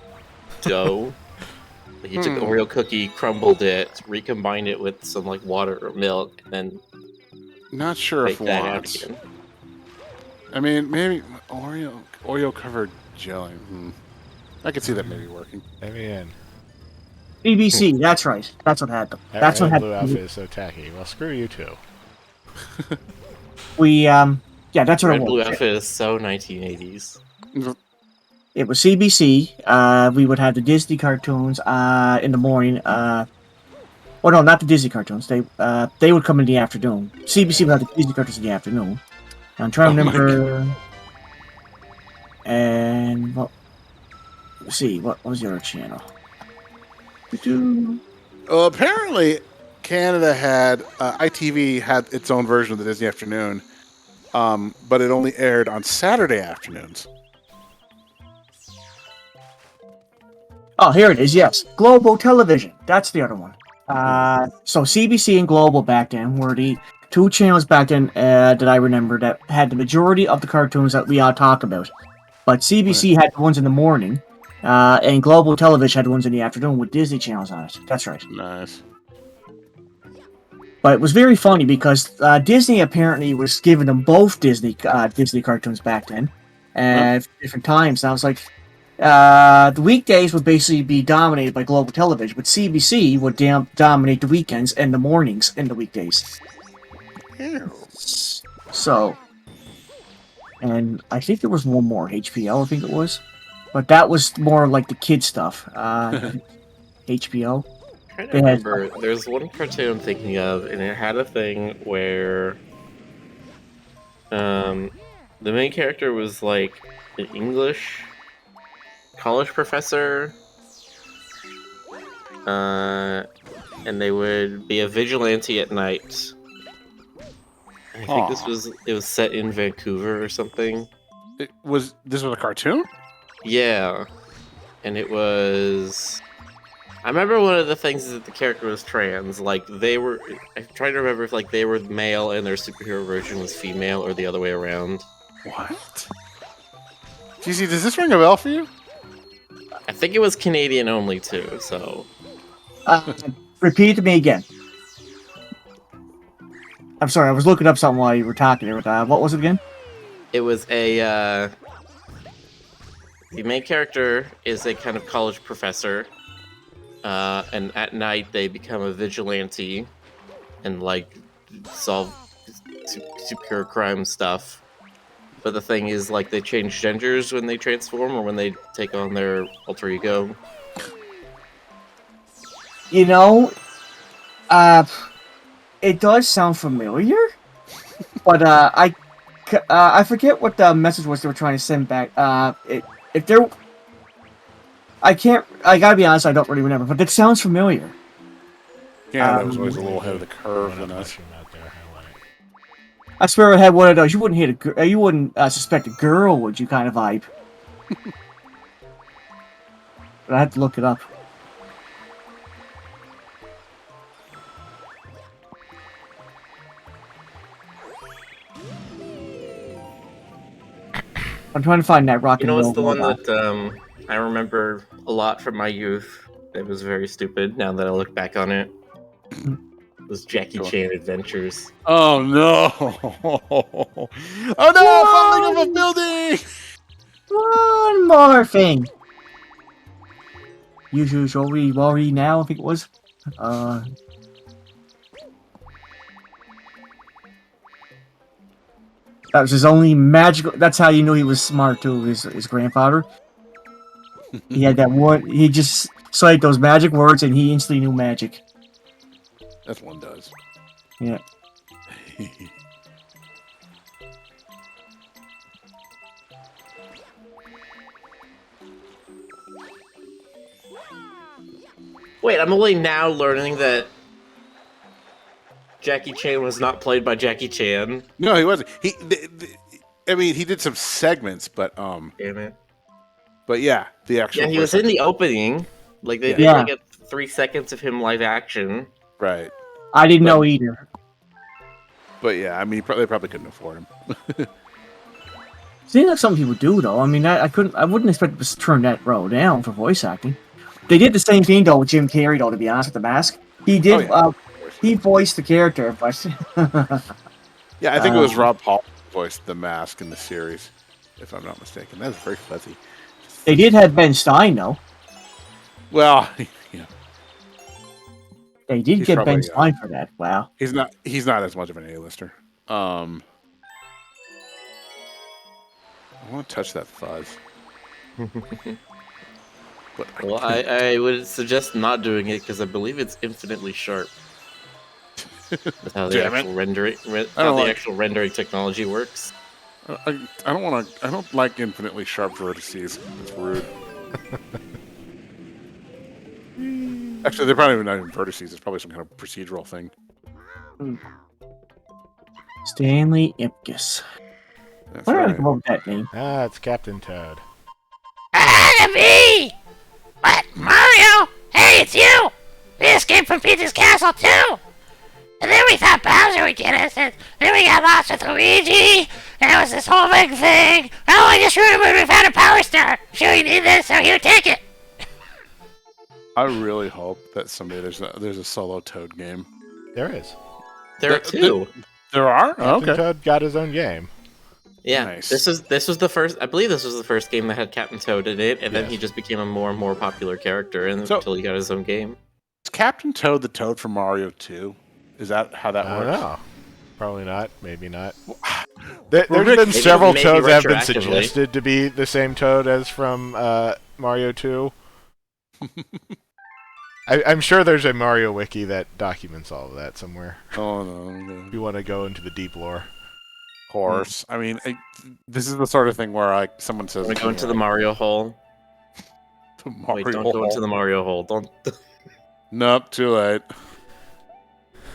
dough. Like you took the Oreo cookie, crumbled it, recombined it with some like water or milk, and then
Not sure
bake
if
that out
once.
again.
I mean, maybe Oreo covered jelly. I could see that maybe working.
I mean,
BBC, that's right. That's what had them.
that
That's what
red
had
blue outfit is so tacky. Well, screw you too.
yeah, that's what
Red
it
Blue
was.
outfit is so 1980s.
It was CBC. We would have the Disney cartoons in the morning. Well, no, not the Disney cartoons. They would come in the afternoon. CBC would have the Disney cartoons in the afternoon. I'm trying to remember. And let's see, what was the other channel?
Well, apparently, Canada had ITV had its own version of the Disney Afternoon, but it only aired on Saturday afternoons.
Oh, here it is. Yes, Global Television. That's the other one. So CBC and Global back then were the two channels back then that I remember that had the majority of the cartoons that we all talk about. But CBC had the ones in the morning, and Global Television had the ones in the afternoon with Disney channels on it. That's right.
Nice.
But it was very funny because Disney apparently was giving them both Disney cartoons back then, at different times. And I was like, the weekdays would basically be dominated by Global Television, but CBC would dominate the weekends and the mornings and the weekdays.
Ew.
So, and I think there was one more, HBO, I think it was. But that was more like the kid stuff. HBO.
I'm trying to remember, there's one cartoon I'm thinking of, and it had a thing where the main character was like an English college professor, and they would be a vigilante at night. I think it was set in Vancouver or something.
This was a cartoon?
Yeah, and it was I remember one of the things is that the character was trans. Like they were. I'm trying to remember if like they were male and their superhero version was female, or the other way around.
What? GC, does this ring a bell for you?
I think it was Canadian only too. So
Repeat it to me again. I'm sorry, I was looking up something while you were talking there. What was it again?
it was a. The main character is a kind of college professor, and at night they become a vigilante, and like solve superhero crime stuff. But the thing is, like, they change genders when they transform or when they take on their alter ego.
You know, it does sound familiar, but I forget what the message was they were trying to send back. If there, I gotta be honest, I don't really remember, but it sounds familiar.
Yeah, that was always a little ahead of the curve than us.
Out there, highlight.
I swear I had one of those. You wouldn't you wouldn't suspect a girl, would you? Kind of vibe. But I had to look it up. I'm trying to find that rock
You
and
know,
roll.
it's the one
robot.
that I remember a lot from my youth. It was very stupid. Now that I look back on it, it was Jackie Chan Adventures.
Oh no! Oh no! Falling off a building!
One more thing. Usually, shall we worry now? I think it was. That was his only magical. That's how you knew he was smart too. His grandfather. He had that one. He just cited those magic words, and he instantly knew magic.
That's one does.
Yeah.
Wait, I'm only now learning that Jackie Chan was not played by Jackie Chan.
No, he wasn't. I mean, he did some segments, but
Damn it.
But yeah, the actual.
Yeah, he was in the opening. Like they did
Yeah.
like 3 seconds of him live action.
Right.
I didn't know either.
But yeah, I mean, they probably couldn't afford him.
Seems like some people do though. I mean, I wouldn't expect to turn that row down for voice acting. They did the same thing though with Jim Carrey though. To be honest, with the mask, he did.
Oh, yeah.
He voiced the character, but
Yeah, I think it was Rob Paul who voiced the mask in the series, if I'm not mistaken. That's very fuzzy.
they did have Ben Stein though.
Well, yeah,
They did
He's
get
probably,
Ben Stein for that. Wow.
he's not as much of an A-lister. I want to touch that fuzz. But
Well, I would suggest not doing it because I believe it's infinitely sharp. With how the
Damn it.
actual rendering, actual rendering technology works.
I don't want to. I don't like infinitely sharp vertices. It's rude. Actually, they're probably not even vertices. It's probably some kind of procedural thing.
Stanley Ipkiss.
That's
Why did I
right.
come up with that name?
Ah, it's Captain Toad.
Ah, me! What, Mario? Hey, it's you! We escaped from Peach's castle, too! And then we thought Bowser would get us, and then we got lost with Luigi, and it was this whole big thing. Oh, I just remembered we found a Power Star! Sure you need this, so here, take it!
I really hope that someday there's a solo Toad game.
There is.
There are 2.
There are?
Captain Toad got his own game.
Yeah,
Nice.
this was the first. I believe this was the first game that had Captain Toad in it, and then
Yes.
he just became a more and more popular character
So-
until he got his own game.
Is Captain Toad the Toad from Mario 2? Is that how that
I
works?
don't know. Probably not. Maybe not. There's
Rick-
been
Maybe-
several
maybe
Toads that have been
retroactively.
suggested to be the same Toad as from Mario 2. I'm sure there's a Mario wiki that documents all of that somewhere.
Oh no.
If you want to go into the deep lore.
Course. I mean, this is the sort of thing where someone says,
Want to go into the Mario hole?
the Mario
Wait, don't go into the Mario hole. Don't.
Nope, too late.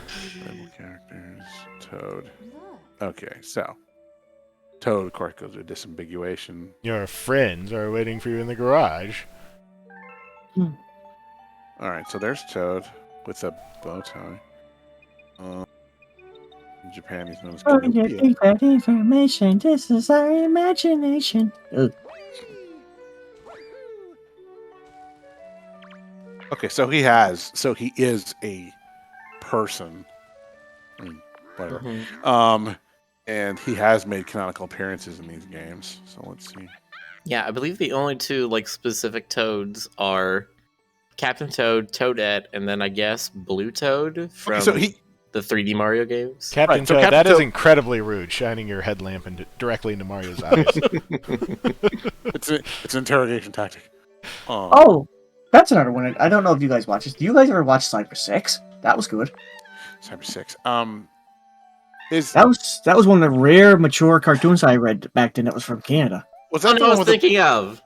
Playable characters, Toad. Okay, so Toad, of course, goes to disambiguation.
Your friends are waiting for you in the garage.
All right, so there's Toad with a bow tie. In Japan, he's known as
Oh, yeah,
Pinocchio.
think that information. This is our imagination. Ugh.
Okay, so he is a person. I mean, whatever.
Mhm.
And he has made canonical appearances in these games. So let's see.
Yeah, I believe the only two like specific Toads are Captain Toad, Toadette, and then I guess Blue Toad from
Okay, so he
the 3D Mario games.
Captain
Right, so
Toad,
Captain
that is
Toad-
incredibly rude, shining your headlamp directly into Mario's eyes.
it's an interrogation tactic.
Oh, that's another one. I don't know if you guys watch this. Do you guys ever watch Cyber 6? That was good.
Cyber 6. Is
That was one of the rare mature cartoons I read back then that was from Canada.
was
That's
that
what
the
I
one
was
with
thinking of.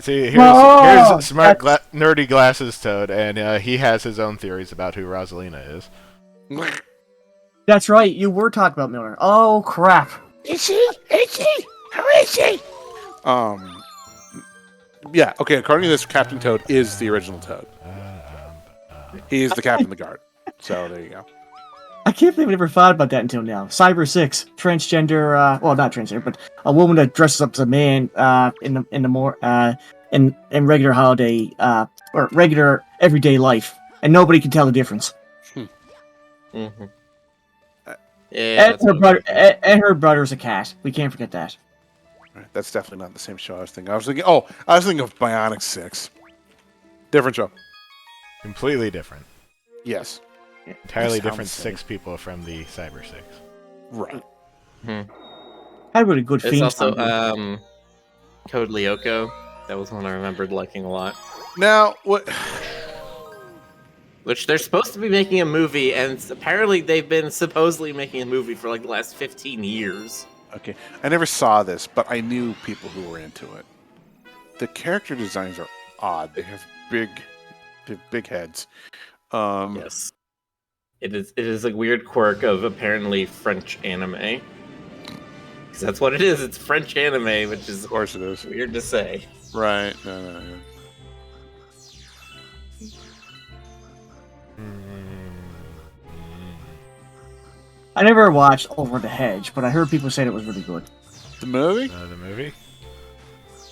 See,
Oh,
here's smart,
that's-
nerdy glasses Toad, and he has his own theories about who Rosalina is.
the
That's right, you were talking about Miller. Oh, crap.
Is she? Is she? Who is she?
Yeah, okay, according to this, Captain Toad is the original Toad. He is the captain of the guard. So there you go.
I can't believe I never thought about that until now. Cyber 6, transgender, well, not transgender, but a woman that dresses up as a man in regular holiday, or regular everyday life, and nobody can tell the difference.
Mm-hmm.
Uh,
Yeah,
And her brother's a cat. We can't forget that.
Right, that's definitely not the same show I was thinking. I was thinking of Bionic 6. Different show.
Completely different.
Yes.
Entirely
Sounds
different
silly.
6 people from the Cyber 6.
Right.
Had a really good
There's
theme
also
song.
Code Lyoko. That was one I remembered liking a lot.
Now, what?
Which they're supposed to be making a movie, and apparently they've been supposedly making a movie for like the last 15 years.
Okay, I never saw this, but I knew people who were into it. The character designs are odd. They have big heads.
Yes. It is a weird quirk of apparently French anime. Because that's what it is. It's French anime, which is
Of course it is.
weird to say.
Right. No.
I never watched Over the Hedge, but I heard people say it was really good.
The movie?
The movie?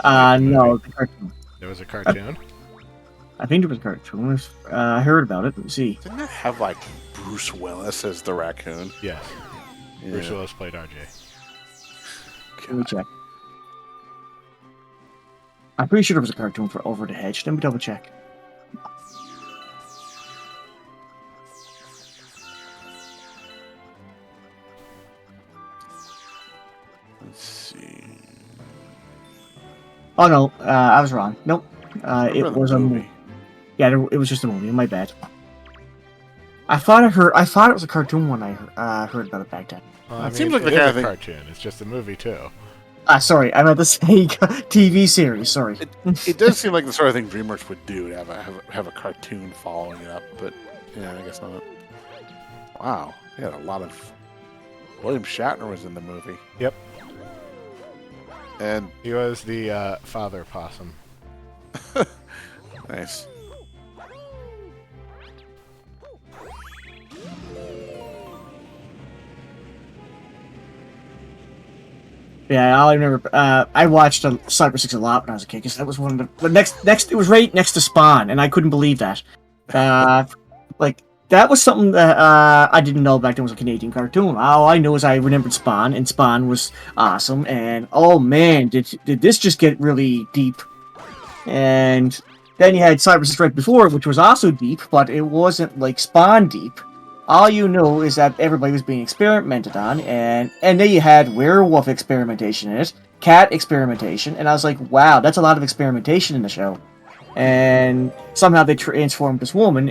No, the cartoon.
There was a cartoon?
I think it was a cartoon. I heard about it. Let me see.
Didn't it have like Bruce Willis as the raccoon?
Yes.
Yeah.
Bruce Willis played RJ.
Let me check. I'm pretty sure there was a cartoon for Over the Hedge. Let me double check.
Let's see.
Oh no, I was wrong. Nope. It
Remember the
was a movie. Yeah, it was just a movie. My bad. I thought it was a cartoon when I heard about it back then.
Well,
It seems like the
it is
kind
a
of thing-
cartoon. It's just a movie, too.
Sorry, I meant to say TV series. Sorry.
It does seem like the sort of thing DreamWorks would do to have a cartoon following it up, but yeah, I guess not. Wow, they had a lot of. William Shatner was in the movie.
Yep.
And
He was the father possum.
nice.
Yeah, all I remember. I watched Cyber 6 a lot when I was a kid because that was one of the next. It was right next to Spawn, and I couldn't believe that. Like that was something that I didn't know back then was a Canadian cartoon. All I knew is I remembered Spawn, and Spawn was awesome. And oh man, did this just get really deep? And then you had Cyber 6 right before it, which was also deep, but it wasn't like Spawn deep. All you knew is that everybody was being experimented on, and then you had werewolf experimentation in it, cat experimentation, and I was like, wow, that's a lot of experimentation in the show. And somehow they transformed this woman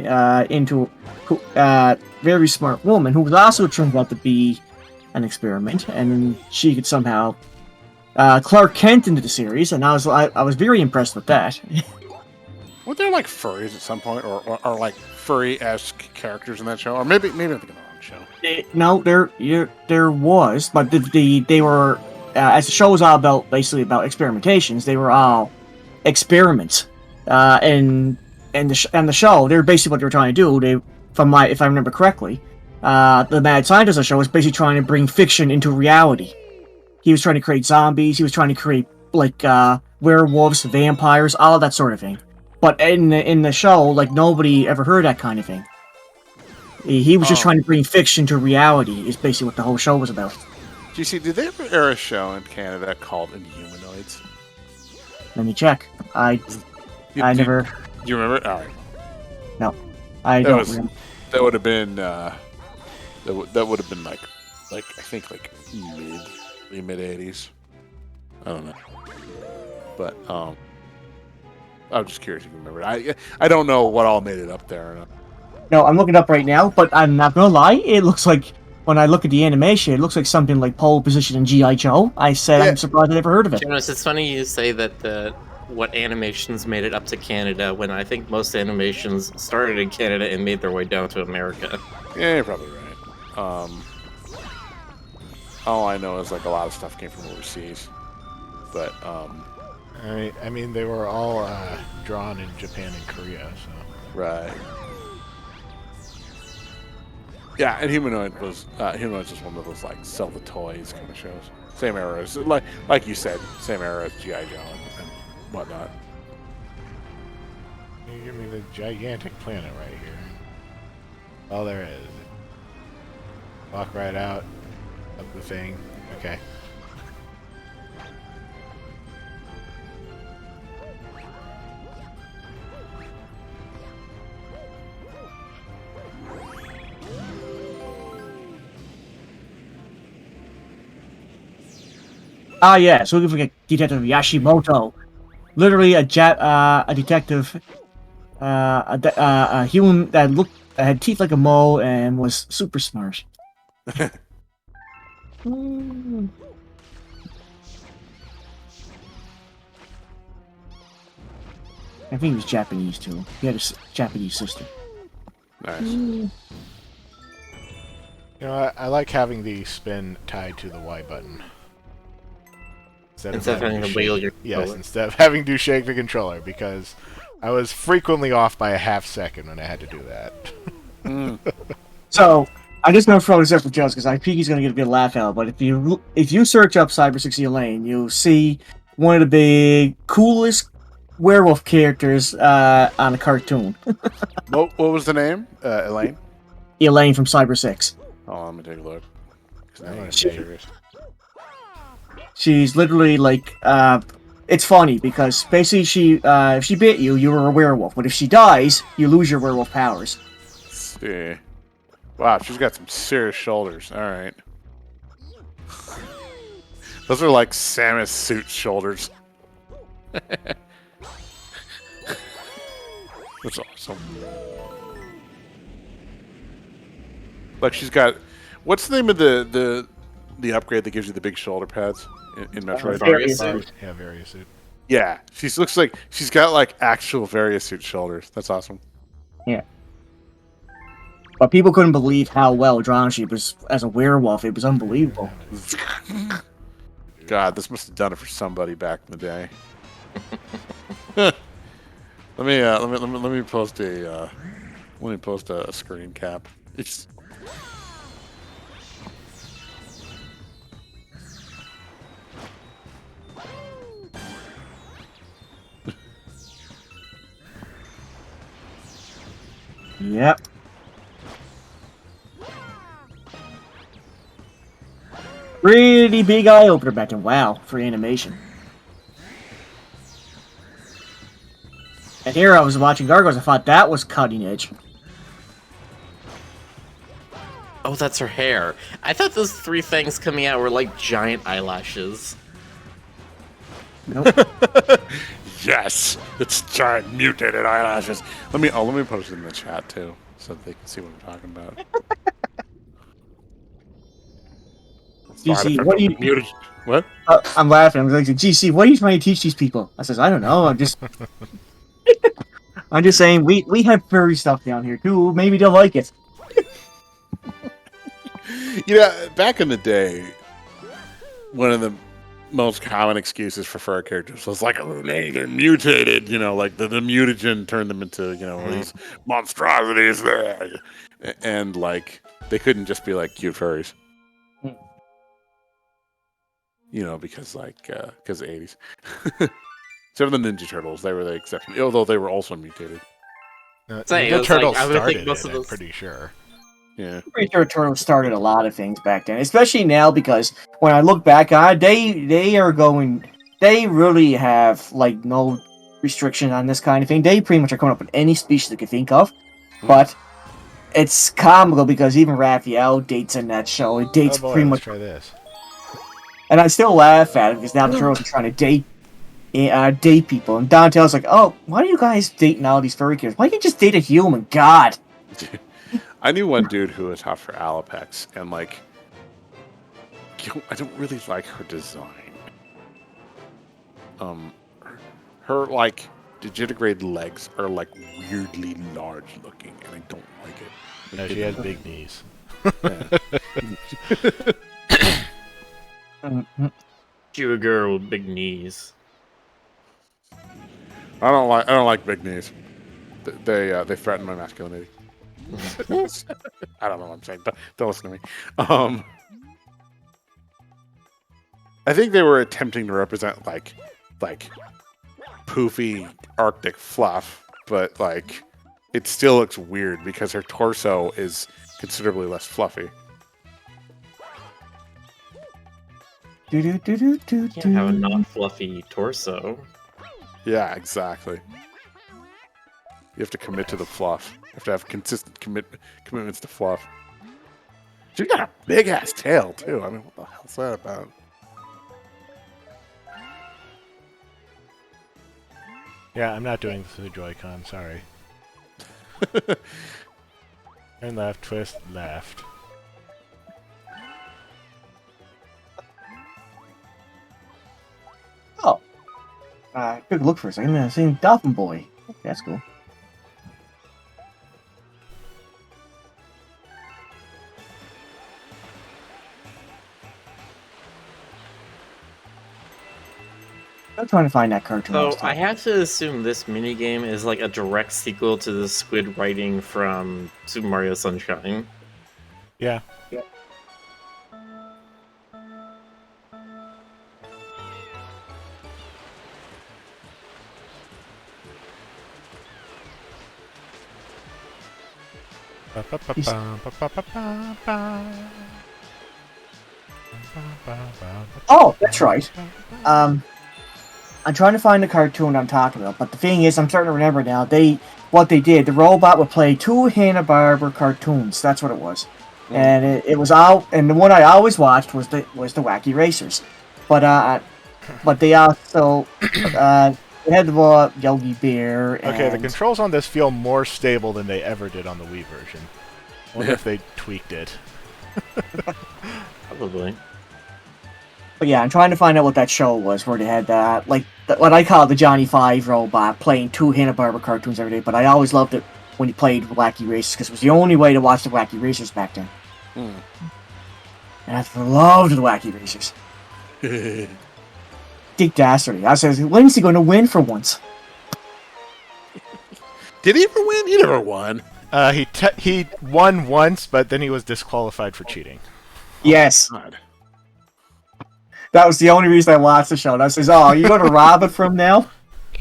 into a very smart woman who was also turned out to be an experiment, and she could somehow Clark Kent into the series, and I was very impressed with that.
Weren't there like furries at some point, or like furry-esque characters in that show? Or maybe I'm thinking of the wrong show.
No, there was, but they were as the show was all about basically about experimentations. They were all experiments, and and the show, they're basically what they were trying to do. If I remember correctly, the mad scientist of the show was basically trying to bring fiction into reality. He was trying to create zombies. He was trying to create like werewolves, vampires, all of that sort of thing. But in the show, like nobody ever heard that kind of thing. He was just trying to bring fiction to reality. Is basically what the whole show was about.
GC, did they ever air a show in Canada called Inhumanoids?
Let me check. I never.
Do you remember? All right.
No, I don't. Remember.
That would have been. That would have been like I think like mid '80s. I don't know. But I'm just curious if you remember. I don't know what all made it up there. Or not.
No, I'm looking it up right now, but I'm not gonna lie. It looks like when I look at the animation, it looks like something like pole position in G.I. Joe. I said I'm surprised I never heard of it.
Jonas, it's funny you say that what animations made it up to Canada when I think most animations started in Canada and made their way down to America.
Yeah, you're probably right. All I know is like a lot of stuff came from overseas, but
I mean, they were all drawn in Japan and Korea, so.
Right. Yeah, and Humanoids was one of those like sell the toys kind of shows. Same era as like you said, same era as G.I. Joe and whatnot.
You give me the gigantic planet right here. All there is. Walk right out of the thing. Okay.
Ah, yeah. So we forget Detective Yashimoto, literally a detective, a human that had teeth like a mole and was super smart. I think he was Japanese too. He had a Japanese sister.
Nice.
You know, I like having the spin tied to the Y button. Instead of having to wheel your controller. Yes, instead of having to shake the controller, because I was frequently off by a half second when I had to do that.
So, I'm just going to throw this up for Jones, because I think he's going to get a good laugh out, but if you search up Cyber 60 Elaine, you'll see one of the big, coolest werewolf characters on a cartoon.
What was the name? Elaine?
Elaine from Cyber 6.
Oh, I'm going to take a look.
She's literally like, it's funny because basically if she bit you, you were a werewolf. But if she dies, you lose your werewolf powers.
Let's see. Wow, she's got some serious shoulders. All right. Those are like Samus suit shoulders. That's awesome. Like she's got, what's the name of the upgrade that gives you the big shoulder pads in Metroid?
Variasuit.
Yeah, Variasuit.
Yeah, she looks like she's got like actual Variasuit shoulders. That's awesome.
Yeah. But people couldn't believe how well drawn she was as a werewolf. It was unbelievable.
God, this must have done it for somebody back in the day. Let me post a screen cap. It's
Yep. Pretty big eye opener back then. Wow, for animation. And here I was watching Gargoyles, I thought that was cutting edge.
Oh, that's her hair. I thought those three things coming out were like giant eyelashes.
Nope.
yes, it's giant mutated eyelashes. Let me post it in the chat too, so that they can see what I'm talking about.
GC, what are you
muted? What?
I'm laughing. I'm like, GC, what are you trying to teach these people? I says, I don't know. I'm just saying we have furry stuff down here too. Maybe they'll like it.
You know, back in the day, one of the most common excuses for furry characters was like, oh, they're mutated, like the mutagen turned them into, these monstrosities there. And like, they couldn't just be like cute furries.
Hmm.
Because of the 80s. Except for the Ninja Turtles, they were the exception, although they were also mutated.
Say,
Ninja
it's
Turtles
like, I would think
started
most
it,
of
I'm
those-
pretty sure.
Yeah.
I'm pretty sure Turtles started a lot of things back then, especially now because when I look back on it, they really have like no restriction on this kind of thing. They pretty much are coming up with any species they can think of, but it's comical because even Raphael dates in that show. It dates
Oh boy,
pretty
let's
much,
try this.
and I still laugh at it because now the Turtles are trying to date people, and Donatello's like, "Oh, why are you guys dating all these furry kids? Why can't you just date a human? God."
I knew one dude who was hot for Alopex, and like, I don't really like her design. Her like digitigrade legs are like weirdly large looking, and I don't like it.
No, she has big knees.
Mhm.
You a girl with big knees.
I don't like big knees. They threaten my masculinity. I don't know what I'm saying. Don't listen to me. I think they were attempting to represent like poofy Arctic fluff, but like it still looks weird because her torso is considerably less fluffy.
You can't have a not fluffy torso.
Yeah, exactly. You have to commit to the fluff. You have to have consistent commitments to fluff. She's got a big ass tail too. I mean, what the hell's that about?
Yeah, I'm not doing this with a Joy-Con, sorry. Turn left, twist, left.
Oh, took a look for a second. I seen Dolphin Boy. That's cool. I'm trying to find that cartoon.
So
was
I
talking
have to assume this minigame is like a direct sequel to the squid writing from Super Mario Sunshine.
Yeah.
Oh, that's right. I'm trying to find the cartoon I'm talking about, but the thing is, I'm starting to remember now. What they did, the robot would play two Hanna-Barbera cartoons. That's what it was, and it was all. And the one I always watched was the Wacky Racers, but they also they had the Yogi Bear. And,
Okay, the controls on this feel more stable than they ever did on the Wii version. I wonder if they tweaked it.
Probably.
But yeah, I'm trying to find out what that show was where they had that, what I call the Johnny Five robot playing two Hanna-Barbera cartoons every day. But I always loved it when he played Wacky Racers because it was the only way to watch the Wacky Racers back then. And I loved the Wacky Racers. Dick Dastardly. I said, when's he going to win for once?
Did he ever win? He never won.
He won once, but then he was disqualified for cheating.
Yes.
God.
That was the only reason I watched the show. And I says, oh, you going to rob it from now?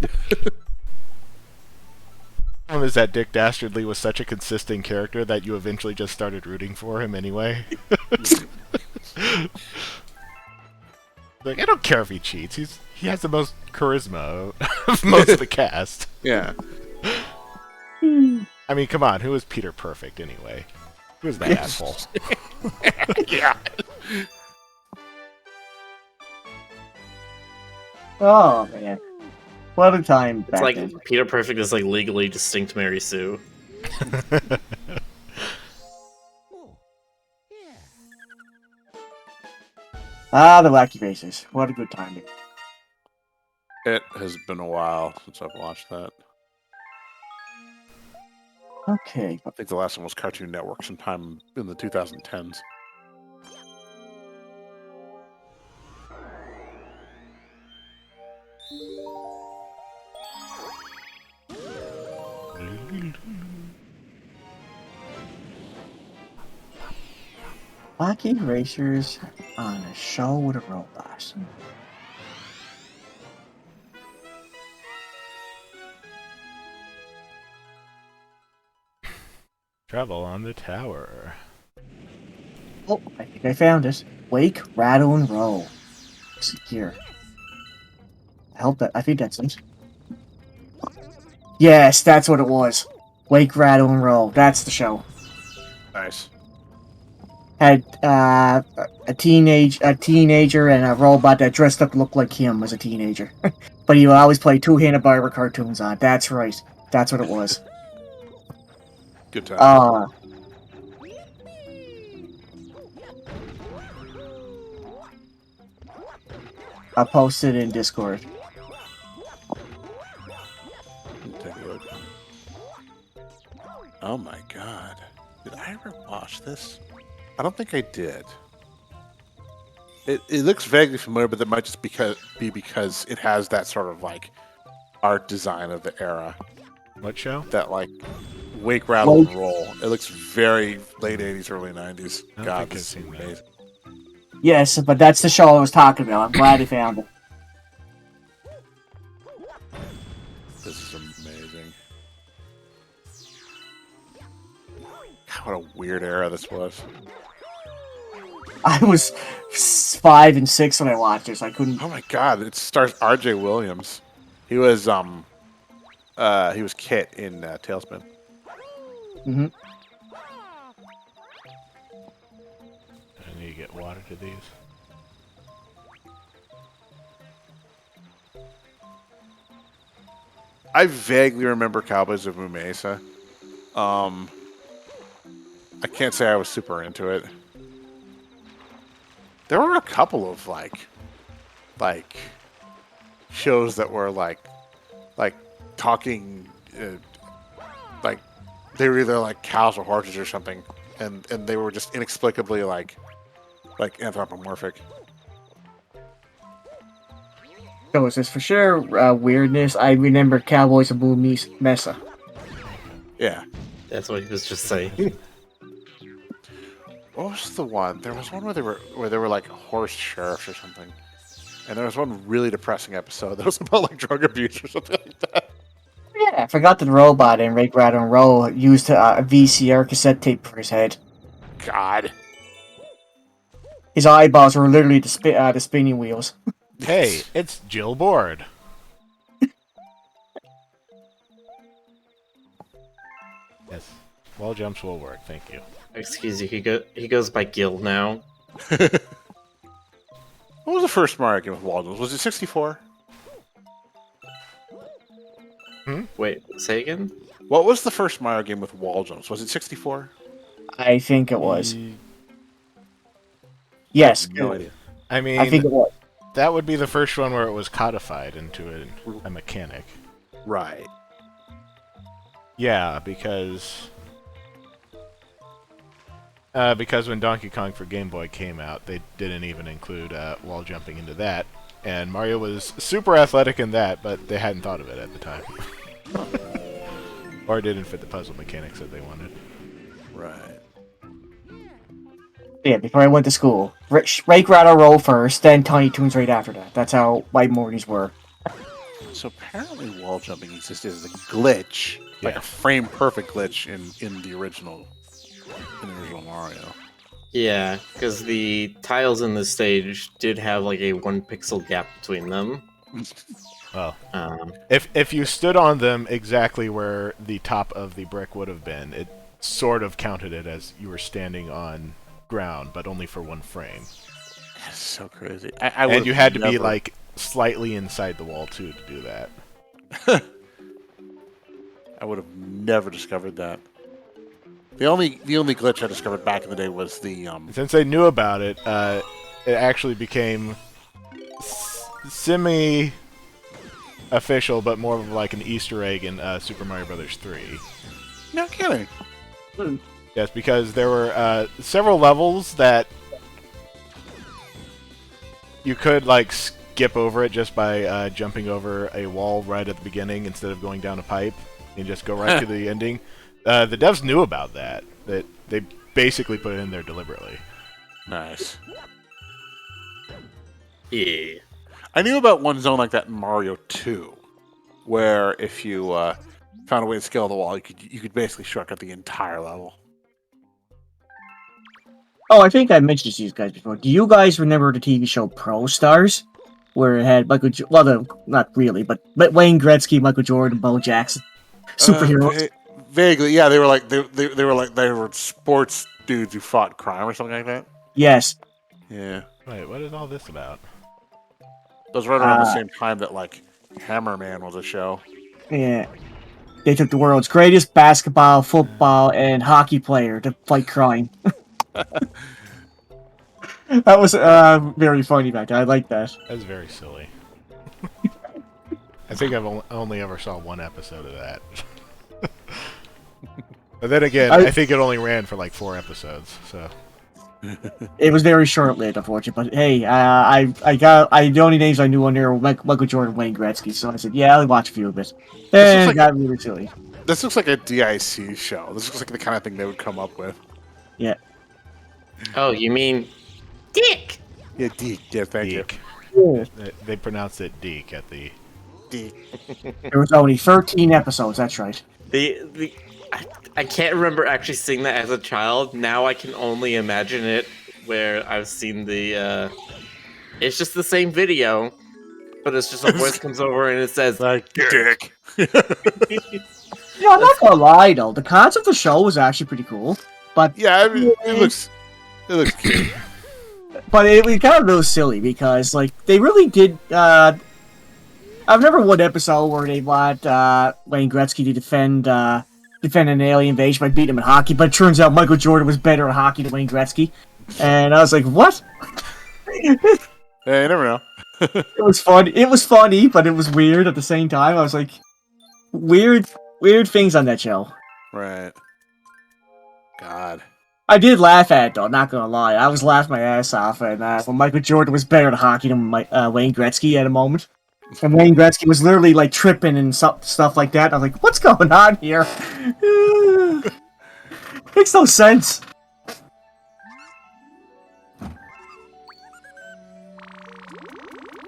The problem is that Dick Dastardly was such a consistent character that you eventually just started rooting for him anyway. Like, I don't care if he cheats. He has the most charisma of most of the cast.
Yeah.
I mean, come on, who is Peter Perfect anyway? Who is that asshole?
Yeah.
Oh, man. What a time back
It's like
then.
Peter Perfect is like legally distinct Mary Sue.
Ah, the Wacky Racers. What a good time.
It has been a while since I've watched that.
Okay.
I think the last one was Cartoon Network sometime in the 2010s.
Wacky racers on a show with a robot.
Trouble on the tower.
Oh, I think I found it. Wake, rattle, and roll. What's it here? I think that's it. Yes, that's what it was. Wake, rattle, and roll. That's the show.
Nice.
Had a teenager and a robot that dressed up looked like him as a teenager. But he would always play two Hanna-Barbera cartoons on. That's right. That's what it was.
Good time.
I posted in Discord.
Take a look. Oh my god. Did I ever watch this? I don't think I did. It looks vaguely familiar, but that might just be because it has that sort of like art design of the era.
What show?
That like wake, rattle, and roll. It looks very late 80s, early 90s.
I don't
God,
think I've
this is
seen that.
amazing.
Yes, but that's the show I was talking about. I'm glad he found it.
This is amazing. God, what a weird era this was.
I was 5 and 6 when I watched it, so I couldn't.
Oh my god, it stars R.J. Williams. He was Kit in Tailspin.
Hmm.
I need to get water to these.
I vaguely remember Cowboys of Moo Mesa. I can't say I was super into it. There were a couple of like shows that were like talking, like they were either like cows or horses or something, and they were just inexplicably like anthropomorphic.
So is this for sure weirdness? I remember Cowboys of Blue Mesa.
Yeah.
That's what he was just saying.
What was the one? There was one where they were like horse sheriffs or something, and there was one really depressing episode that was about like drug abuse or something like that.
Yeah, I forgot that the robot in Wake, Rattle, and Roll used a VCR cassette tape for his head.
God.
His eyeballs were literally the spinning wheels.
Hey, it's Jill Board. Yes, wall jumps will work. Thank you.
Excuse you, he goes by Gil now.
What was the first Mario game with Waldo? Was it 64?
Wait, say again?
What was the first Mario game with wall jumps? Was it 64?
I think it was. Yes,
No idea.
I mean,
I think it was.
that would be the first one where it was codified into a mechanic.
Right.
Yeah, because when Donkey Kong for Game Boy came out, they didn't even include wall jumping into that, and Mario was super athletic in that, but they hadn't thought of it at the time. Or it didn't fit the puzzle mechanics that they wanted.
Right.
Yeah, before I went to school. Wake, Rattle, Roll first, then Tiny Toons right after that. That's how my mornings were.
So apparently wall jumping existed as a glitch, like
Yeah.
a frame perfect glitch in the original Mario.
Yeah, because the tiles in this stage did have like a 1 pixel gap between them.
Well,
Um,
if you stood on them exactly where the top of the brick would have been, it sort of counted it as you were standing on ground, but only for 1 frame.
That's so crazy.
And you had to be like slightly inside the wall too to do that.
I would have never discovered that. The only glitch I discovered back in the day was the
Since they knew about it, it actually became semi-official, but more of like an Easter egg in Super Mario Bros. 3.
No kidding.
Yes, because there were several levels that you could like skip over it just by jumping over a wall right at the beginning instead of going down a pipe. and just go right to the ending. The devs knew about that. That they basically put it in there deliberately.
Nice.
Yeah.
I knew about one zone like that in Mario 2, where if you found a way to scale the wall, you could basically shortcut the entire level.
Oh, I think I mentioned this to you guys before. Do you guys remember the TV show Pro Stars, where it had not really, but Wayne Gretzky, Michael Jordan, Bo Jackson, superheroes?
Vaguely, yeah. They were sports dudes who fought crime or something like that.
Yes.
Yeah.
Wait, what is all this about?
It was right around the same time that like Hammerman was a show.
Yeah. They took the world's greatest basketball, football, and hockey player to fight crime. That was very funny back then. I like that.
That's very silly. I think I've only ever saw one episode of that. But then again, I think it only ran for like 4 episodes, so...
It was very short-lived, unfortunately. But hey, the only names I knew on there were Michael Jordan, Wayne Gretzky. So I said, yeah, I'll watch a few of it. And it got really silly.
This looks like a DIC show. This looks like the kind of thing they would come up with.
Yeah.
Oh, you mean Dick?
Yeah, Deke. Yeah, thank you.
Yeah.
They pronounced it Deke at the...
Deke.
There was only 13 episodes, that's right.
I can't remember actually seeing that as a child. Now I can only imagine it where I've seen the it's just the same video, but it's just a voice comes over and it says
Like Dick.
Yeah, I'm not gonna lie though, the concept of the show was actually pretty cool. But
Yeah, I mean, it looks cute.
But it was kind of a little silly because like they really did I remember one episode where they want Wayne Gretzky to defend an alien invasion by beating him in hockey, but it turns out Michael Jordan was better at hockey than Wayne Gretzky. And I was like, what?
Yeah, you never know.
It was fun. It was funny, but it was weird at the same time. I was like, weird things on that show.
Right. God.
I did laugh at it, though, not gonna lie. I was laughing my ass off when Michael Jordan was better at hockey than Wayne Gretzky at a moment. And Wayne Gretzky was literally like tripping and stuff like that. I was like, what's going on here? Makes no sense.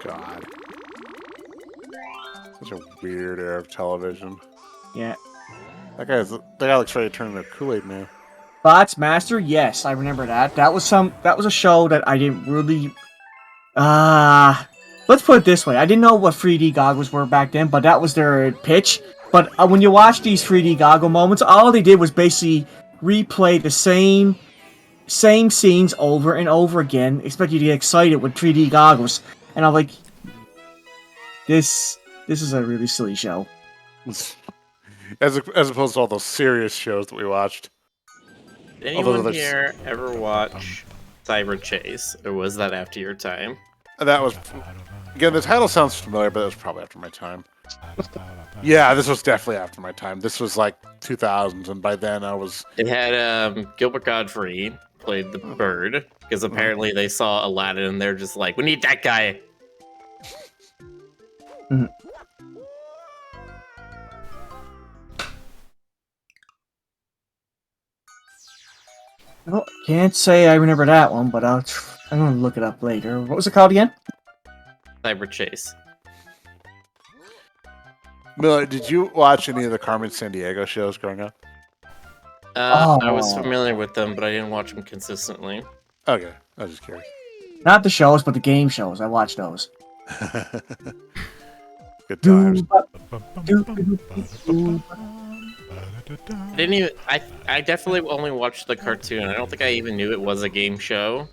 God. Such a weird era of television.
Yeah.
That guy looks ready to turn into a Kool-Aid man.
Bots Master, yes, I remember that. That was a show that I didn't really let's put it this way. I didn't know what 3D goggles were back then, but that was their pitch. But when you watch these 3D goggle moments, all they did was basically replay the same scenes over and over again, expect you to get excited with 3D goggles. And I'm like, this is a really silly show.
As opposed to all those serious shows that we watched.
Did anyone here ever watch Cyber Chase, or was that after your time?
That was... Again, the title sounds familiar, but it was probably after my time. Yeah, this was definitely after my time. This was like 2000s, and by then I was...
It had Gilbert Gottfried played the bird, because apparently they saw Aladdin and they're just like, we need that guy!
Well, can't say I remember that one, but I'm gonna look it up later. What was it called again?
Cyber Chase.
Miller, did you watch any of the Carmen Sandiego shows growing up?
I was familiar with them, but I didn't watch them consistently.
Okay, I was just curious.
Not the shows, but the game shows. I watched those.
Good times.
I definitely only watched the cartoon. I don't think I even knew it was a game show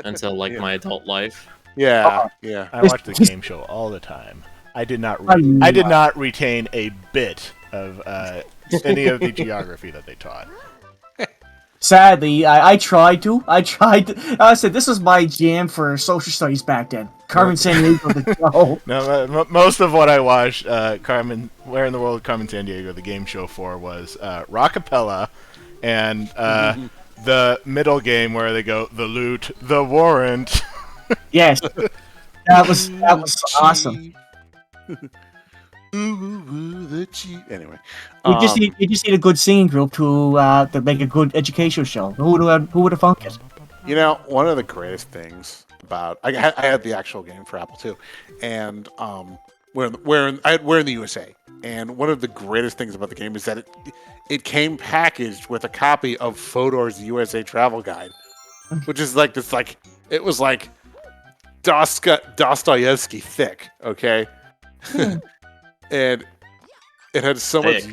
until like my adult life.
Yeah, yeah.
I watched the game show all the time. I did not retain a bit of any of the geography that they taught.
Sadly, I tried to. I said this was my jam for social studies back then. Carmen Sandiego, the show.
No, most of what I watched, Carmen, Where in the World Carmen Sandiego, the game show for, was Rockapella, and the middle game where they go, the loot, the warrant.
Yes, that was awesome.
Ooh, the cheap. Anyway,
You just need a good singing group to make a good educational show. Who would have thunk it?
you know, one of the greatest things about I had the actual game for Apple II, and we're in the USA, and one of the greatest things about the game is that it came packaged with a copy of Fodor's USA Travel Guide, which is like this it was like Dostoevsky thick, okay, and it had so much.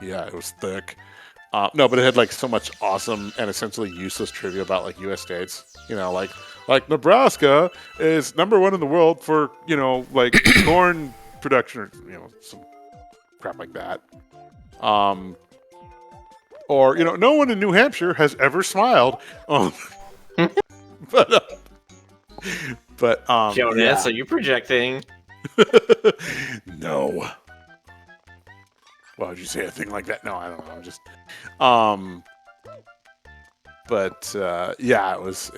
Yeah, it was thick. No, but it had like so much awesome and essentially useless trivia about like U.S. states. You know, like Nebraska is #1 in the world for like corn production, or some crap like that. Or no one in New Hampshire has ever smiled. But
Jonas, are you projecting?
No. Why would you say a thing like that? No, I don't know. I'm just, yeah, it was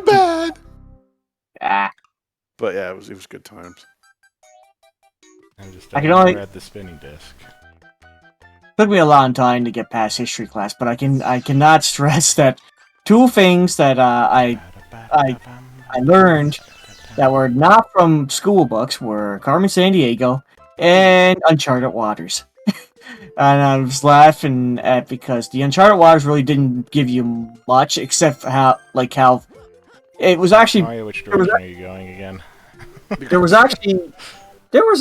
bad.
Ah.
But yeah, it was good times.
I'm just
I can only-
at the spinning disc.
Took me a long time to get past history class, but I cannot stress that two things that I learned that were not from school books were Carmen Sandiego and Uncharted Waters. And I was laughing at because the Uncharted Waters really didn't give you much, except how it was actually
Mario, which direction are you going again?
there was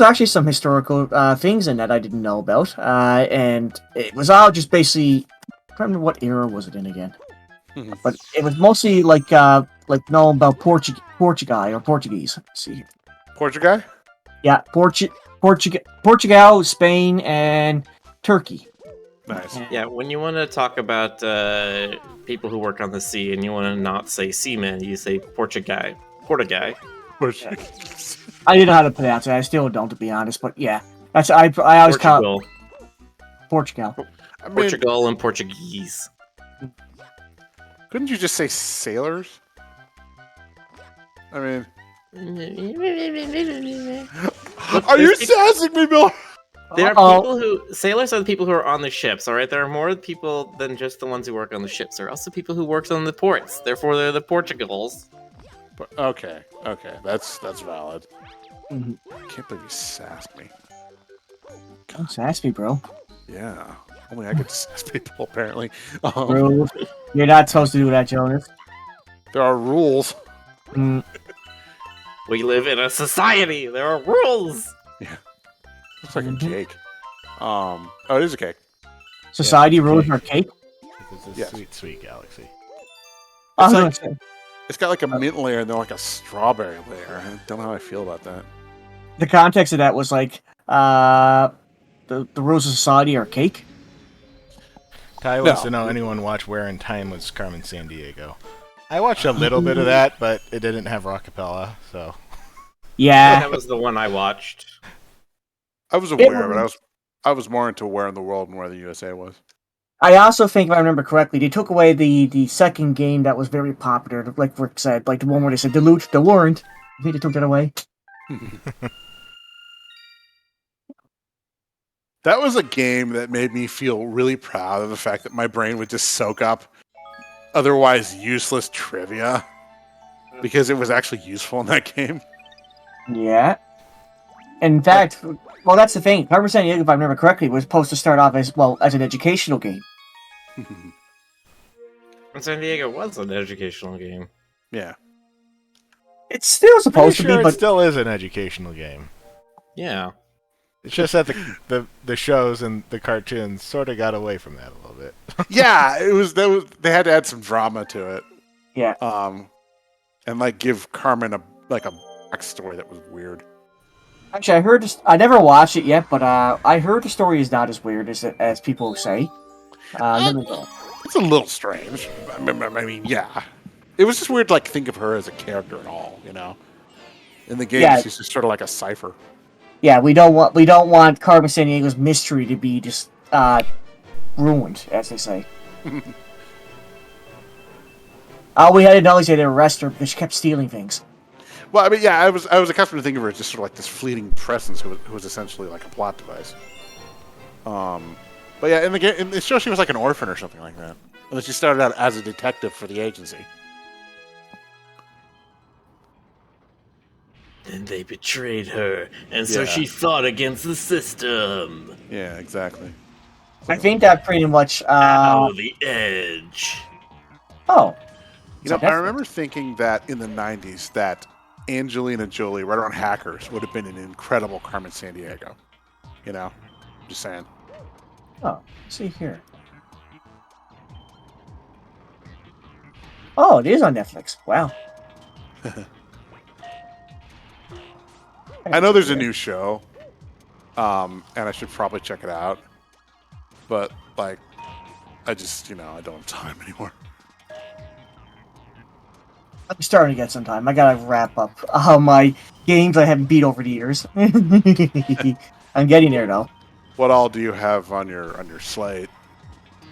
actually some historical things in that I didn't know about, and it was all just basically. I can't remember what era was it in again, but it was mostly like knowing about Portugal or Portuguese. Let's see here.
Portugal?
Yeah, Portugal, Spain, and Turkey.
Nice.
Yeah, when you want to talk about people who work on the sea and you want to not say seaman, you say Portuguese.
I didn't know how to pronounce it. I still don't, to be honest. But yeah, that's I always call it Portugal.
I mean,
Portugal and Portuguese.
couldn't you just say sailors? I mean, are you sassing me, Bill?
There are people who sailors are the people who are on the ships. All right, there are more people than just the ones who work on the ships. There are also people who work on the ports. Therefore, they're the Portugals.
Okay, that's valid.
Mm-hmm.
I can't believe you sassed me.
Don't sass me, bro.
Yeah, only I could sass people apparently.
Bro, you're not supposed to do that, Jonas.
There are rules.
Mm.
We live in a society. There are rules.
Yeah, looks like a cake. Oh, it is a cake.
Society
Yeah, it's
rules
cake.
are cake.
It's a
Yes.
sweet, sweet galaxy.
I was
like-
gonna say,
It's got like a mint layer and then like a strawberry layer. I don't know how I feel about that.
the context of that was like the rules of society are cake.
Ty wants to know anyone watch Where in Time was Carmen Sandiego. I watched a little bit of that, but it didn't have rockapella, so.
Yeah,
That was the one I watched.
I was aware, but I was more into where in the world and where the USA was.
I also think, if I remember correctly, they took away the second game that was very popular, like Rick said, like the one where they said dilute the warrant. I think they took that away.
That was a game that made me feel really proud of the fact that my brain would just soak up otherwise useless trivia because it was actually useful in that game.
Yeah. In fact, well, that's the thing. Carmen Sandiego, if I remember correctly, was supposed to start off as an educational game.
And San Diego was an educational game.
Yeah.
It's still supposed to
Pretty sure
be,
it
but
still is an educational game.
Yeah.
It's just that the shows and the cartoons sort of got away from that a little bit.
Yeah, they had to add some drama to it.
yeah.
And like give Carmen a backstory that was weird.
Actually, I heard this. I never watched it yet, but I heard the story is not as weird as people say.
It's a little strange. I mean, yeah. It was just weird to like think of her as a character at all, you know. In the game,
Yeah.
she's just sort of like a cipher.
Yeah, we don't want Carmen Sandiego's mystery to be just ruined, as they say. All we had to know is they arrest her because she kept stealing things.
Well, I mean, yeah, I was accustomed to thinking of her as just sort of like this fleeting presence who was essentially like a plot device. But yeah, in the show she was like an orphan or something like that. And then she started out as a detective for the agency.
And they betrayed her, and so
Yeah.
she fought against the system.
Yeah, exactly.
I think that pretty much.
The Edge.
Oh,
You know,
So
I
Netflix.
remember thinking that in the 90s that Angelina Jolie, right around Hackers, would have been an incredible Carmen Sandiego. You know? Just saying.
oh, let's see here. Oh, it is on Netflix. Wow.
I know there's a new show, and I should probably check it out. But, like, I just, I don't have time anymore.
I'm starting to get some time. I gotta wrap up my games I haven't beat over the years. I'm getting there though.
What all do you have on your slate?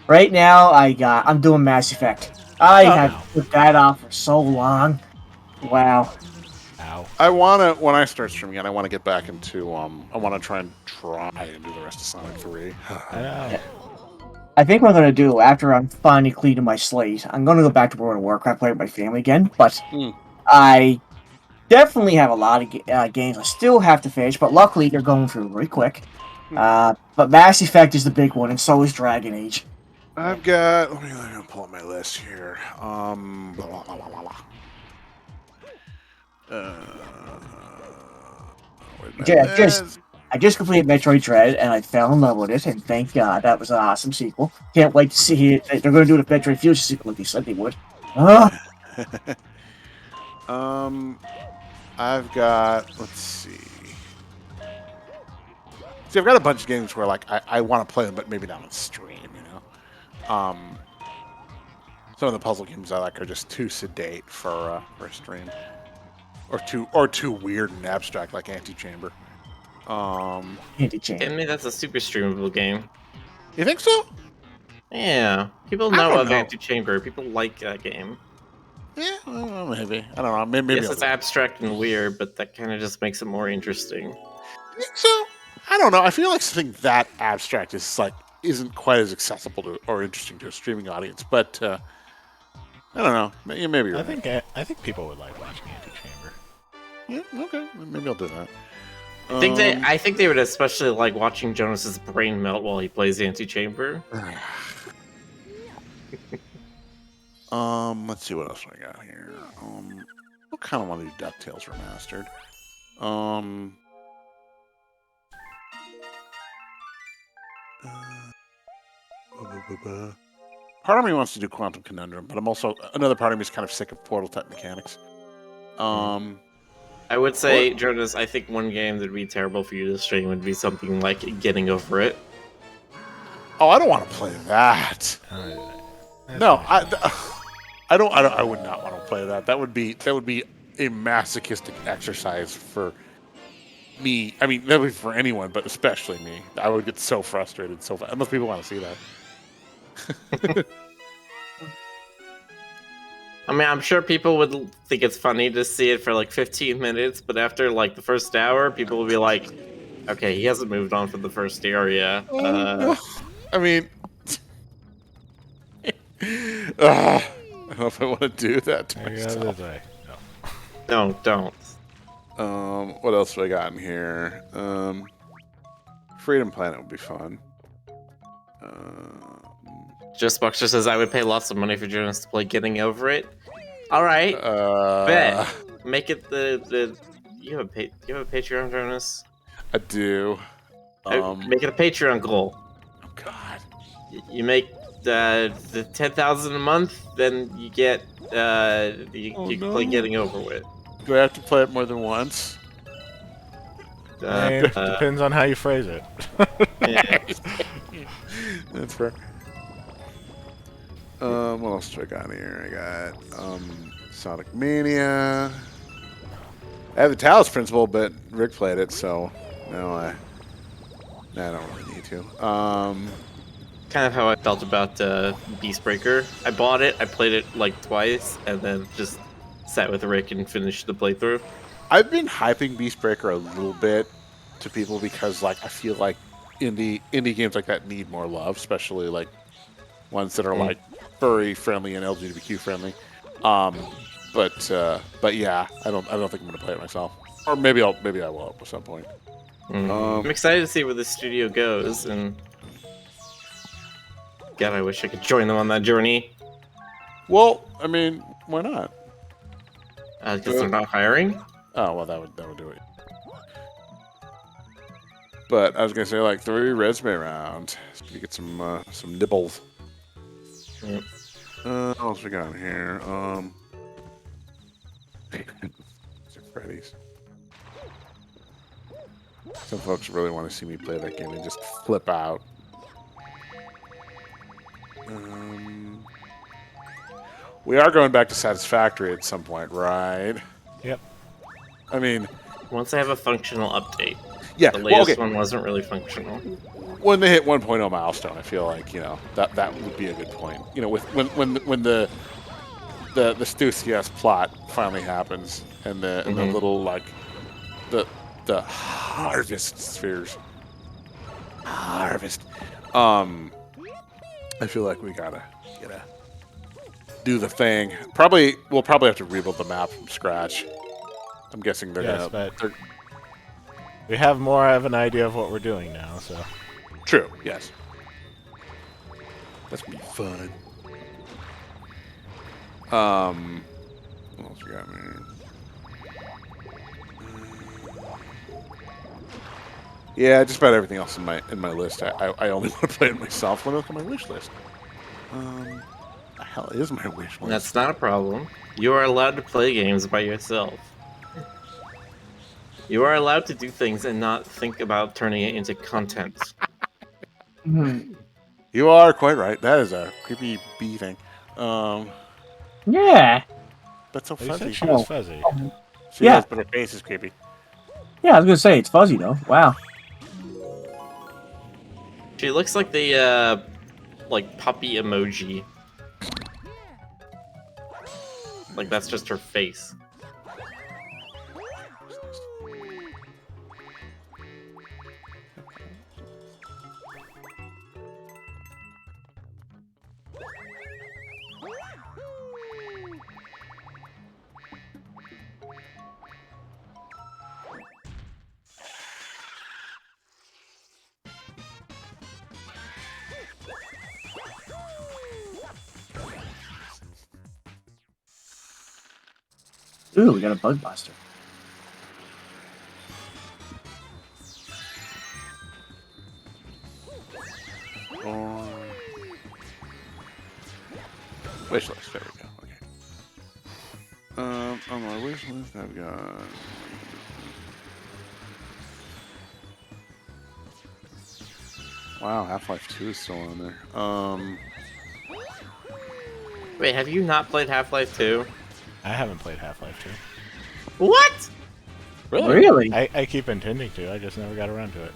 Right now, I'm doing Mass Effect. I have put that off for so long. Wow.
Ow.
When I start streaming it, I want to get back into, I want to try and do the rest of Sonic 3.
I know.
I think what I'm gonna do after I'm finally cleaning my slate, I'm gonna go back to World of Warcraft, play with my family again. But I definitely have a lot of games I still have to finish. But luckily, they're going through really quick. But Mass Effect is the big one, and so is Dragon Age.
I've got. Let me pull up my list here. Blah, blah, blah, blah, blah.
I just completed Metroid Dread, and I fell in love with it, and thank God, that was an awesome sequel. Can't wait to see it. They're going to do the Metroid Fusion sequel like they said they would.
I've got. Let's see. I've got a bunch of games where like I want to play them, but maybe not on stream. Some of the puzzle games I like are just too sedate for a stream, or too weird and abstract like Antichamber.
Antichamber.
I mean, that's a super streamable game.
You think so?
Yeah, people
I
know
don't
of
know.
Antichamber. People like that game.
Yeah, well, maybe. I don't know. Maybe.
Yes,
I'll
it's
do it.
abstract and weird, but that kind of just makes it more interesting.
You think so? I don't know. I feel like something that abstract isn't quite as accessible to or interesting to a streaming audience. But I don't know. Maybe you're right.
I think people would like watching Antichamber.
Yeah, okay. Maybe I'll do that.
I think they would especially like watching Jonas's brain melt while he plays Antichamber.
Let's see what else I got here. I kind of want to do DuckTales remastered. Part of me wants to do Quantum Conundrum, but another part of me is kind of sick of Portal Type mechanics.
I would say, Jonas, I think one game that'd be terrible for you to stream would be something like Getting Over It.
Oh, I don't want to play that. No, I don't. I would not want to play that. That would be a masochistic exercise for me. I mean, that would be for anyone, but especially me. I would get so frustrated so fast. Unless people want to see that.
I mean, I'm sure people would think it's funny to see it for like 15 minutes, but after like the first hour, people will be like, okay, he hasn't moved on from the first area.
I mean, I don't know if I want to do that to myself.
Don't.
What else do I got in here? Freedom Planet would be fun.
Just Buxer says I would pay lots of money for Jonas to play Getting Over It. All right, bet. Make it the you have a Patreon, Jonas?
I do.
Make it a Patreon goal.
Oh God.
You make the 10,000 a month, then you get you can play Getting Over It.
Do I have to play it more than once?
Depends on how you phrase it.
Yeah.
That's fair. What else do I got here? I got Sonic Mania. I have the Talos Principle, but Rick played it, so no, I don't really need to.
Kind of how I felt about Beastbreaker. I bought it, I played it like twice, and then just sat with Rick and finished the playthrough.
I've been hyping Beastbreaker a little bit to people because, like, I feel like indie games like that need more love, especially like ones that are like furry friendly and LGBTQ friendly. But yeah, I don't think I'm gonna play it myself, or maybe I will at some point.
I'm excited to see where the studio goes, and God, I wish I could join them on that journey.
Well, I mean, why not?
Because they're not hiring.
Oh well, that would do it. But I was gonna say, like, throw your resume around so you get some nibbles.
Yep.
What else we got here? Freddy's. Some folks really want to see me play that game and just flip out. We are going back to Satisfactory at some point, right?
Yep.
I mean,
Once I have a functional update.
yeah.
The
Well,
latest
okay.
one wasn't really functional.
When they hit 1.0 milestone, I feel like that would be a good point. With when the Stusias plot finally happens and the little like the harvest spheres. Harvest. I feel like we gotta do the thing. We'll probably have to rebuild the map from scratch. I'm guessing they're
Yes,
gonna.
but we have more of an idea of what we're doing now, so.
True. Yes. That's gonna be fun. What else we got, man? Yeah, just about everything else in my list. I only want to play it myself. Let me look at my wish list. The hell is my wish list?
That's not a problem. You are allowed to play games by yourself. You are allowed to do things and not think about turning it into content.
You are quite right. That is a creepy bee thing.
Yeah.
That's so
You
fuzzy.
said she was fuzzy.
She
Yeah.
is, but her face is creepy.
Yeah, I was gonna say it's fuzzy though. Wow.
She looks like the like puppy emoji. Like that's just her face.
Ooh, we got a bug buster.
Wish list. There we go. Okay. On my wish list, I've got. Wow, Half-Life 2 is still on there.
Wait, have you not played Half-Life 2?
I haven't played Half-Life 2.
What?
Really?
I keep intending to, I just never got around to it.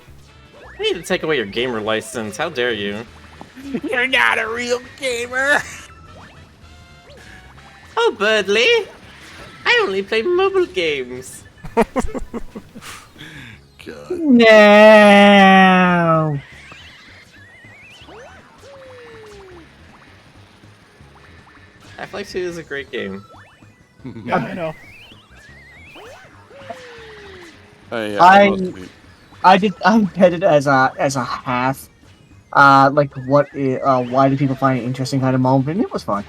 I need to take away your gamer license. How dare you?
You're not a real gamer.
Oh, Birdly! I only play mobile games.
God.
No.
Half-Life 2 is a great game.
Yeah, I know.
I had it as a half. Like why do people find it interesting kind of moment? And it was fun.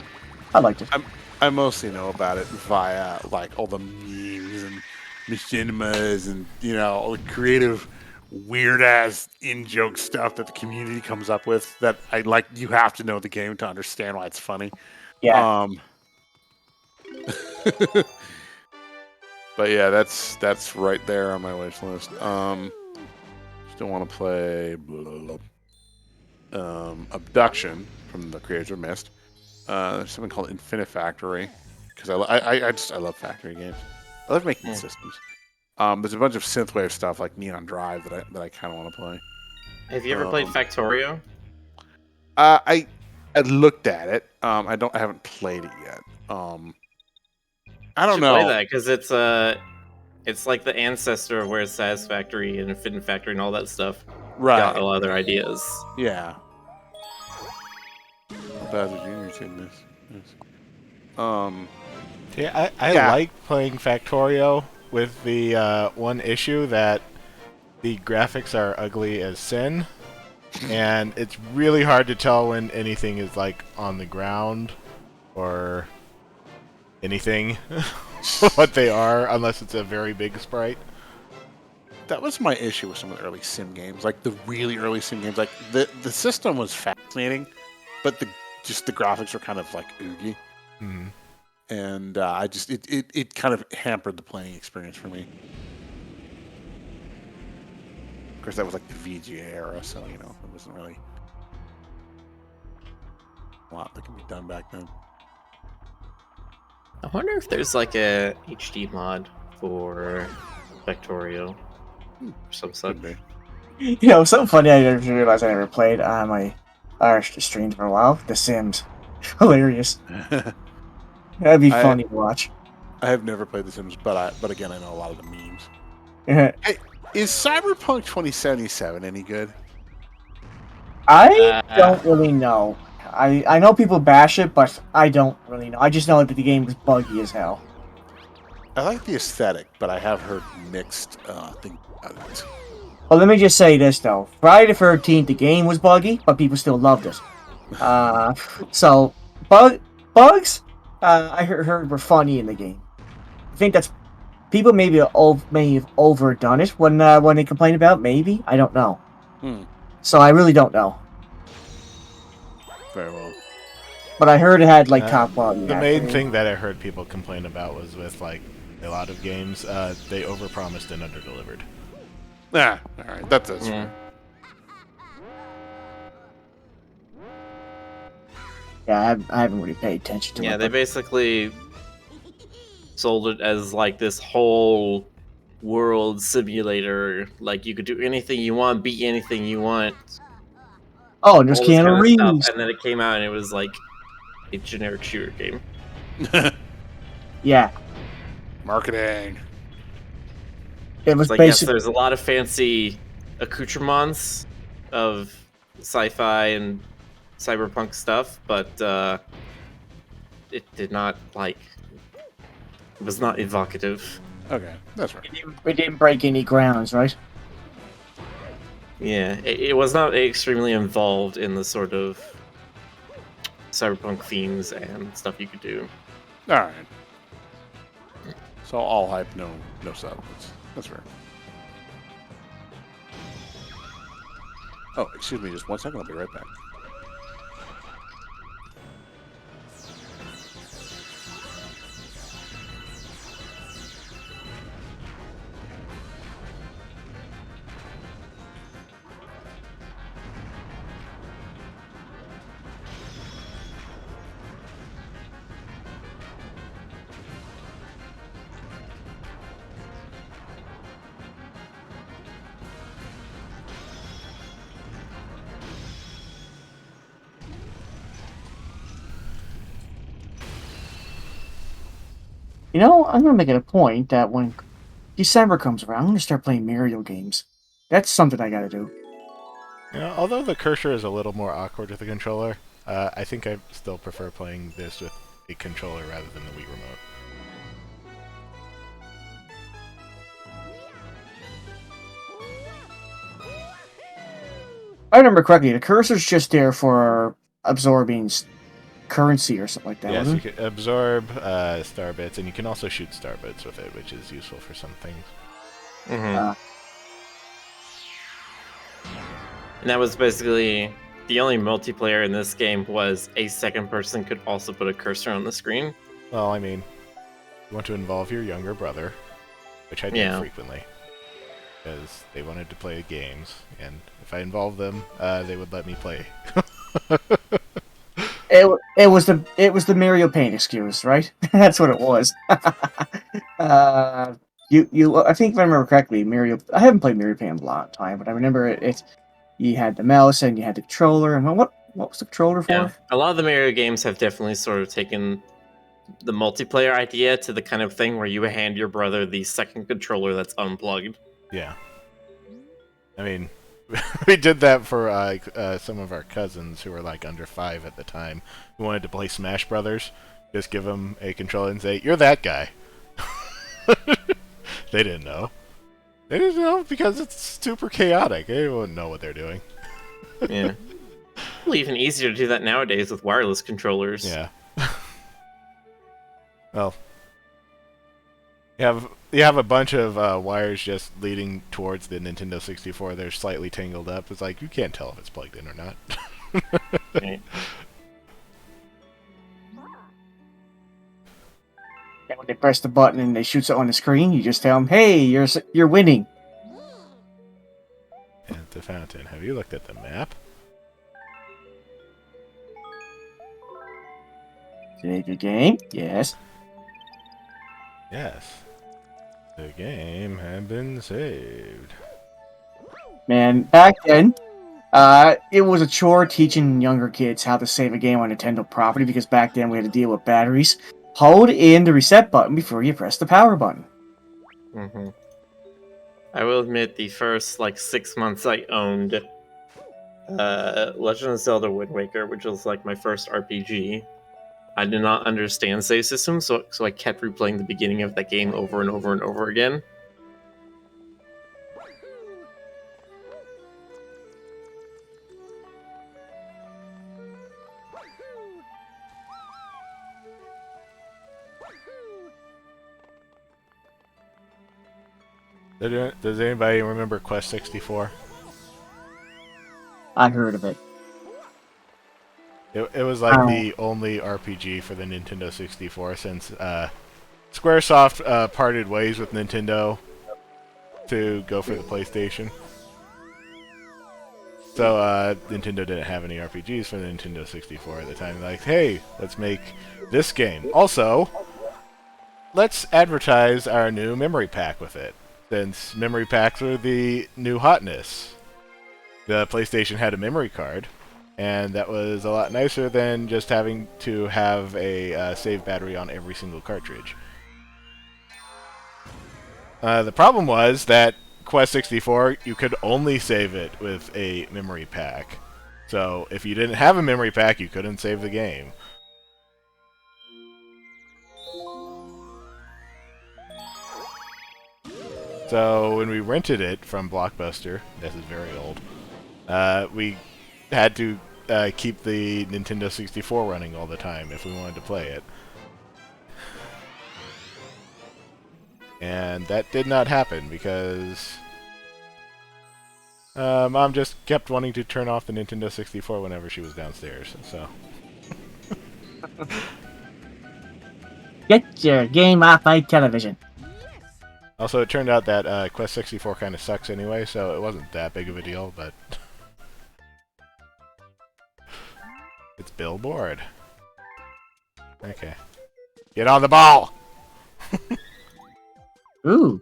I liked it.
I mostly know about it via like all the memes and machinimas and all the creative weird ass in-joke stuff that the community comes up with that I like. You have to know the game to understand why it's funny.
Yeah.
But yeah, that's right there on my wish list. Still want to play Abduction from the creators of Myst. There's something called Infinifactory because I love factory games. I love making systems. There's a bunch of synthwave stuff like Neon Drive that I kind of want to play.
Have you ever played Factorio?
I looked at it. I haven't played it yet. I don't
should play
know.
that because it's like the ancestor of where Satisfactory and Infinite Factory and all that stuff got a
Right.
lot of their ideas.
Yeah. Bowser Jr.'s in this. Yes.
Yeah, I
Yeah.
like playing Factorio with the one issue that the graphics are ugly as sin, and it's really hard to tell when anything is like on the ground or anything what they are, unless it's a very big sprite.
That was my issue with some of the early sim games, like the really early sim games. Like the system was fascinating, but the graphics were kind of like oogie,
Mhm.
and it kind of hampered the playing experience for me. Of course, that was like the VGA era, so it wasn't really a lot that could be done back then.
I wonder if there's like a HD mod for Factorio or some such.
Could be.
You know, something funny I didn't realize I never played on my Irish streamed for a while. The Sims. Hilarious. That'd be funny to watch.
I have never played The Sims, but again, I know a lot of the memes.
I
Hey, is Cyberpunk 2077 any good?
don't really know. I know people bash it, but I don't really know. I just know that the game was buggy as hell.
I like the aesthetic, but I have heard mixed things about it.
Well, let me just say this though: Friday the 13th, the game was buggy, but people still loved it. So bugs, I heard were funny in the game. I think that's people may have overdone it when they complain about. Maybe I don't know. So I really don't know.
Very well.
But I heard it had like top quality.
The main
acting.
thing that I heard people complain about was with like a lot of games, they overpromised and underdelivered.
Yeah, all right, that's
Yeah.
Yeah, I haven't really paid attention to
Yeah,
it.
they
but-
basically sold it as like this whole world simulator. Like you could do anything you want, be anything you want,
Oh, and there's
all this
Keanu
kind of
Reeves.
stuff. And then it came out and it was like a generic shooter game.
Yeah,
Marketing.
it was
It's like, yes,
basically.
there's a lot of fancy accoutrements of sci-fi and cyberpunk stuff, but it did not like. It was not evocative.
Okay, that's right.
We didn't break any grounds, right?
Yeah, it was not extremely involved in the sort of cyberpunk themes and stuff you could do.
All right. So all hype, no substance. That's fair. Oh, excuse me, just 1 second. I'll be right back.
You know, I'm gonna make it a point that when December comes around, I'm gonna start playing Mario games. That's something I gotta do.
You know, although the cursor is a little more awkward with the controller, I think I still prefer playing this with a controller rather than the Wii remote.
I remember correctly, the cursor's just there for absorbing currency or something like that.
Yes,
wasn't
you
it?
can absorb star bits, and you can also shoot star bits with it, which is useful for some things.
And that was basically the only multiplayer in this game was a second person could also put a cursor on the screen.
Well, I mean, you want to involve your younger brother, which I did
Yeah.
frequently, because they wanted to play games, and if I involved them, they would let me play.
It was the Mario Paint excuse, right? That's what it was. I think if I remember correctly, Mario. I haven't played Mario Paint in a long time, but I remember it. You had the mouse and you had the controller, and what was the controller for?
Yeah, a lot of the Mario games have definitely sort of taken the multiplayer idea to the kind of thing where you hand your brother the second controller that's unplugged.
Yeah. I mean, we did that for some of our cousins who were like under 5 at the time who wanted to play Smash Brothers. Just give them a controller and say, "You're that guy." They didn't know. They didn't know because it's super chaotic. They wouldn't know what they're doing.
Yeah. Well, even easier to do that nowadays with wireless controllers.
Yeah. Well, you have a bunch of wires just leading towards the Nintendo 64. They're slightly tangled up. It's like you can't tell if it's plugged in or not.
Right.
And when they press the button and they shoots it on the screen, you just tell them, "Hey, you're winning."
At the fountain. Have you looked at the map?
Save your game. Yes.
Yes. The game had been saved.
Man, back then, it was a chore teaching younger kids how to save a game on Nintendo property because back then we had to deal with batteries. Hold in the reset button before you press the power button.
Mm-hmm. I will admit, the first 6 months I owned Legend of Zelda Wind Waker, which was like my first RPG, I did not understand save systems, so I kept replaying the beginning of that game over and over and over again.
Does anybody remember Quest 64?
I heard of it.
It was like the only RPG for the Nintendo 64 since Squaresoft parted ways with Nintendo to go for the PlayStation. So Nintendo didn't have any RPGs for the Nintendo 64 at the time. Like, hey, let's make this game. Also, let's advertise our new memory pack with it, since memory packs are the new hotness. The PlayStation had a memory card, and that was a lot nicer than just having to have a save battery on every single cartridge. The problem was that Quest 64, you could only save it with a memory pack. So if you didn't have a memory pack, you couldn't save the game. So when we rented it from Blockbuster, this is very old, we had to keep the Nintendo 64 running all the time if we wanted to play it. And that did not happen because Mom just kept wanting to turn off the Nintendo 64 whenever she was downstairs, so...
Get your game off my television.
Also, it turned out that Quest 64 kind of sucks anyway, so it wasn't that big of a deal, but... It's Billboard. Okay. Get on the ball!
Ooh.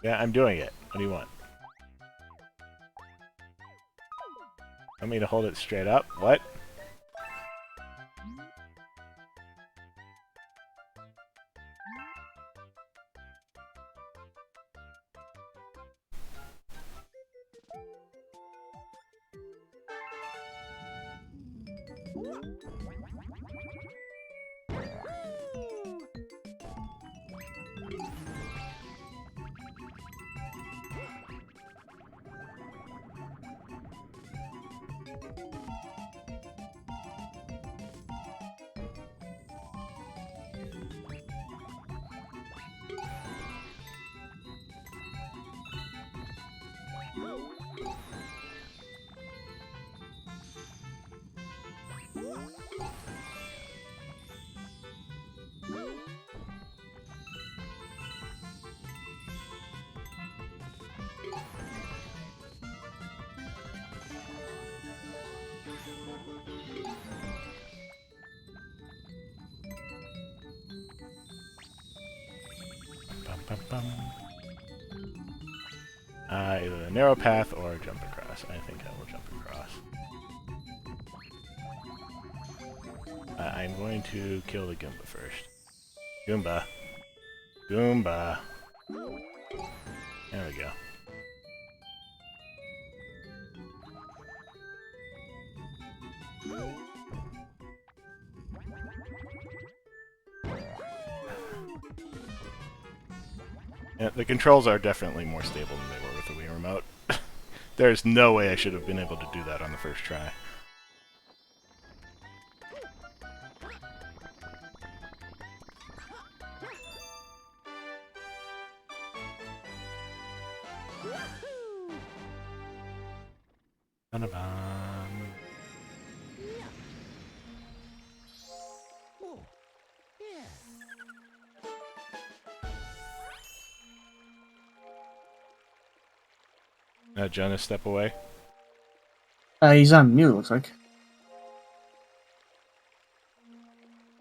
Yeah, I'm doing it. What do you want? Want me to hold it straight up? What? Either a narrow path or jump across. I think I will jump across. I'm going to kill the Goomba first. Goomba. Goomba. There we go. Yeah, the controls are definitely more stable than they were with the Wii Remote. There's no way I should have been able to do that on the first try. Ba-da-bum. Jonas, step away.
He's on mute, looks like.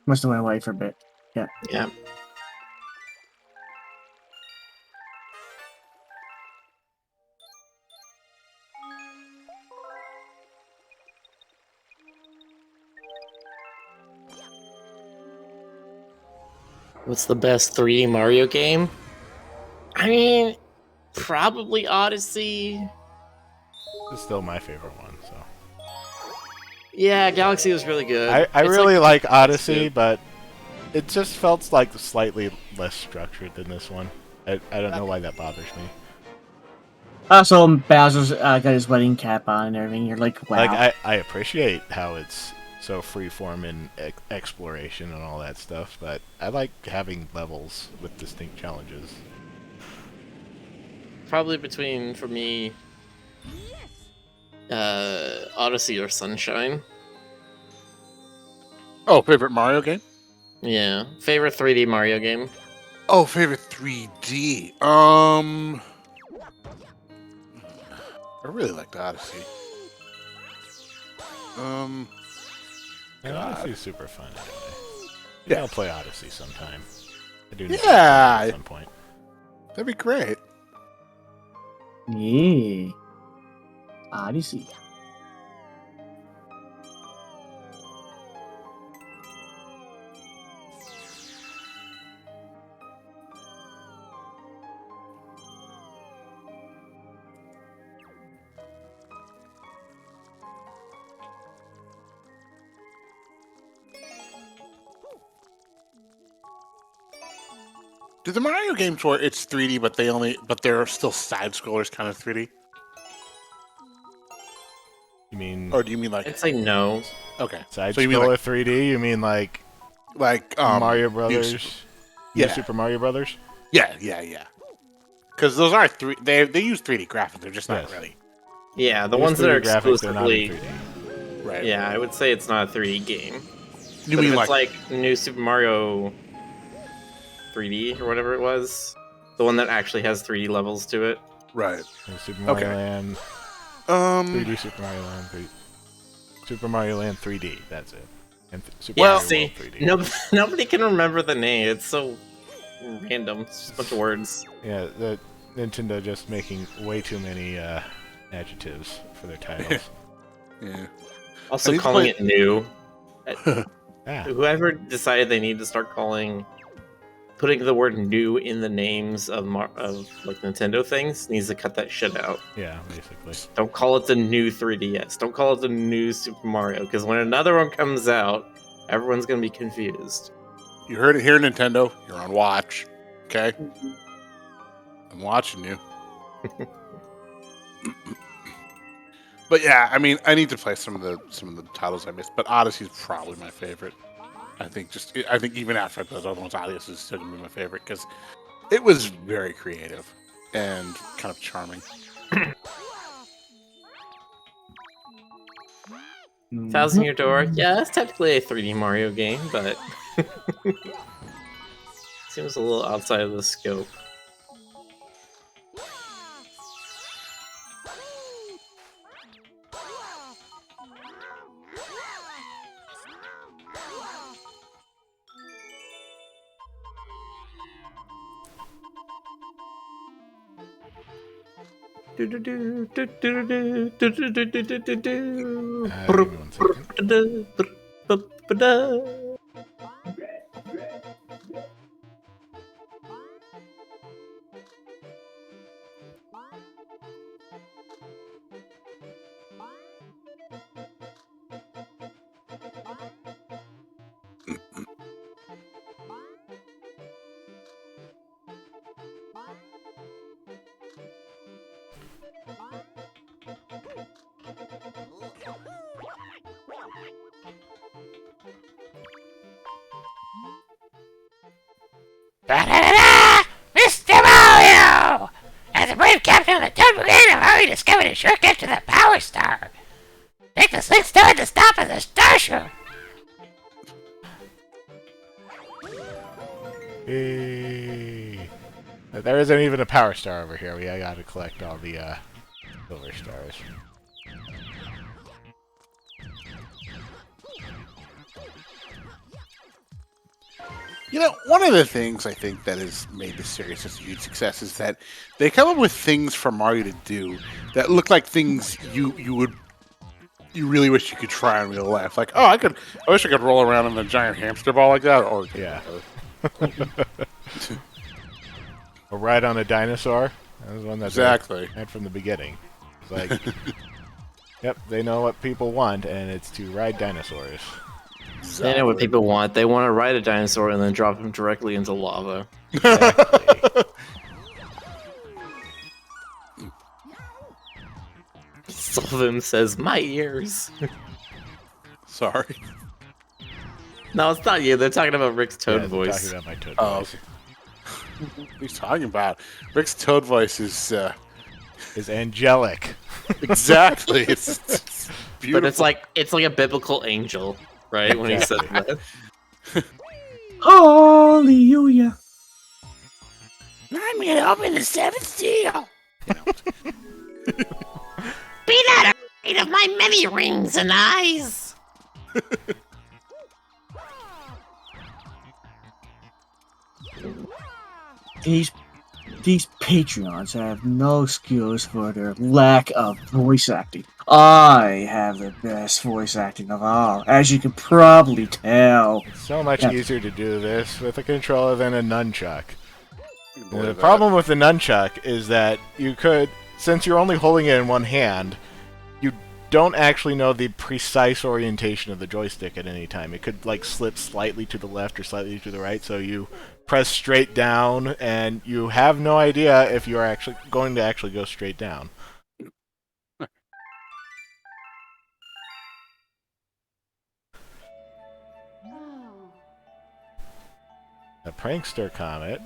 Must have went away for a bit. Yeah.
Yeah. What's the best 3D Mario game? I mean, probably Odyssey.
This is still my favorite one, so.
Yeah, Galaxy was really good.
I
It's
really like Odyssey,
good.
but it just felt like slightly less structured than this one. I don't know why that bothers me.
Also, Bowser's got his wedding cap on and everything. You're like, wow.
Like, I appreciate how it's so freeform in exploration and all that stuff, but I like having levels with distinct challenges.
Probably between, for me, Odyssey or Sunshine.
Oh, favorite Mario game?
Yeah. Favorite 3D Mario game?
Oh, favorite 3D. I really liked Odyssey.
And
God.
Odyssey's super fun anyway.
Yeah.
I'll play Odyssey sometime. I do need to
Yeah.
play it at some point.
That'd be great.
Yeah. Odyssey.
Do the Mario games where it's 3D, but they're still side scrollers, kind of 3D?
You mean
Or do you mean like
I'd say no.
okay?
side
So you mean
scroller
like
3D? You mean like
New
Mario
Super-
Brothers?
Yeah.
New Super Mario Brothers?
Yeah. Because those are they use 3D graphics. They're just not
Yes.
really
Yeah, the
These
ones that are
3D graphics, they're not in
exclusively...
3D.
right.
Yeah, I would say it's not a 3D game.
You
But
mean
if
like,
it's like New Super Mario 3D or whatever it was, the one that actually has 3D levels to it.
right?
New Super Mario
Okay.
Land, 3D Super Mario Land, Super Mario Land 3D. That's it. And Super
Yeah,
Mario
see,
World 3D.
nobody can remember the name. It's so random. It's just a bunch of words.
Yeah, the Nintendo just making way too many adjectives for their titles.
Yeah.
Also
I need to
calling
play-
it new.
Ah,
Whoever decided they need to start putting the word new in the names of like Nintendo things needs to cut that shit out.
yeah, basically.
Don't call it the new 3DS. Don't call it the new Super Mario, because when another one comes out, everyone's gonna be confused.
You heard it here, Nintendo. You're on watch. Okay. I'm watching you. But yeah, I mean, I need to play some of the titles I missed. But Odyssey's probably my favorite. I think even after I play those other ones, Odyssey is still gonna be my favorite because it was very creative and kind of charming.
Thousand Year Door, yeah, that's technically a 3D Mario game, but seems a little outside of the scope.
Give me 1 second.
Da-da-da-da! Mr. Mario! As a brave captain of the Toad Brigade, I've already discovered a shortcut to the Power Star. Take the slick star at the stop of the Starship.
Hey. There isn't even a power star over here. We gotta collect all the silver stars.
You know, one of the things I think that has made this series such a huge success is that they come up with things for Mario to do that look like things you really wish you could try in real life. Like, I wish I could roll around in a giant hamster ball like that. Or
Yeah. Or ride on a dinosaur. That was one that
exactly.
they had from the beginning. It's like, yep, they know what people want, and it's to ride dinosaurs.
They know what people want. They want to ride a dinosaur and then drop him directly into lava.
Exactly.
Solvim says, "My ears."
Sorry.
No, it's not you. They're talking about Rick's Toad
Yeah,
voice.
talking about my Toad
Oh,
voice.
What are you talking about? Rick's Toad voice is
Is angelic.
exactly. It's beautiful.
But it's like a biblical angel, right? When he said that.
Hallelujah.
I'm gonna open the seventh seal. Be not afraid of my many rings and eyes.
These Patreons have no excuse for their lack of voice acting. I have the best voice acting of all, as you can probably tell.
It's so much
Yeah.
easier to do this with a controller than a nunchuck.
Believe
The
that.
problem with the nunchuck is that you could, since you're only holding it in one hand, you don't actually know the precise orientation of the joystick at any time. It could like slip slightly to the left or slightly to the right, so you press straight down and you have no idea if you're actually going to actually go straight down. A prankster comet?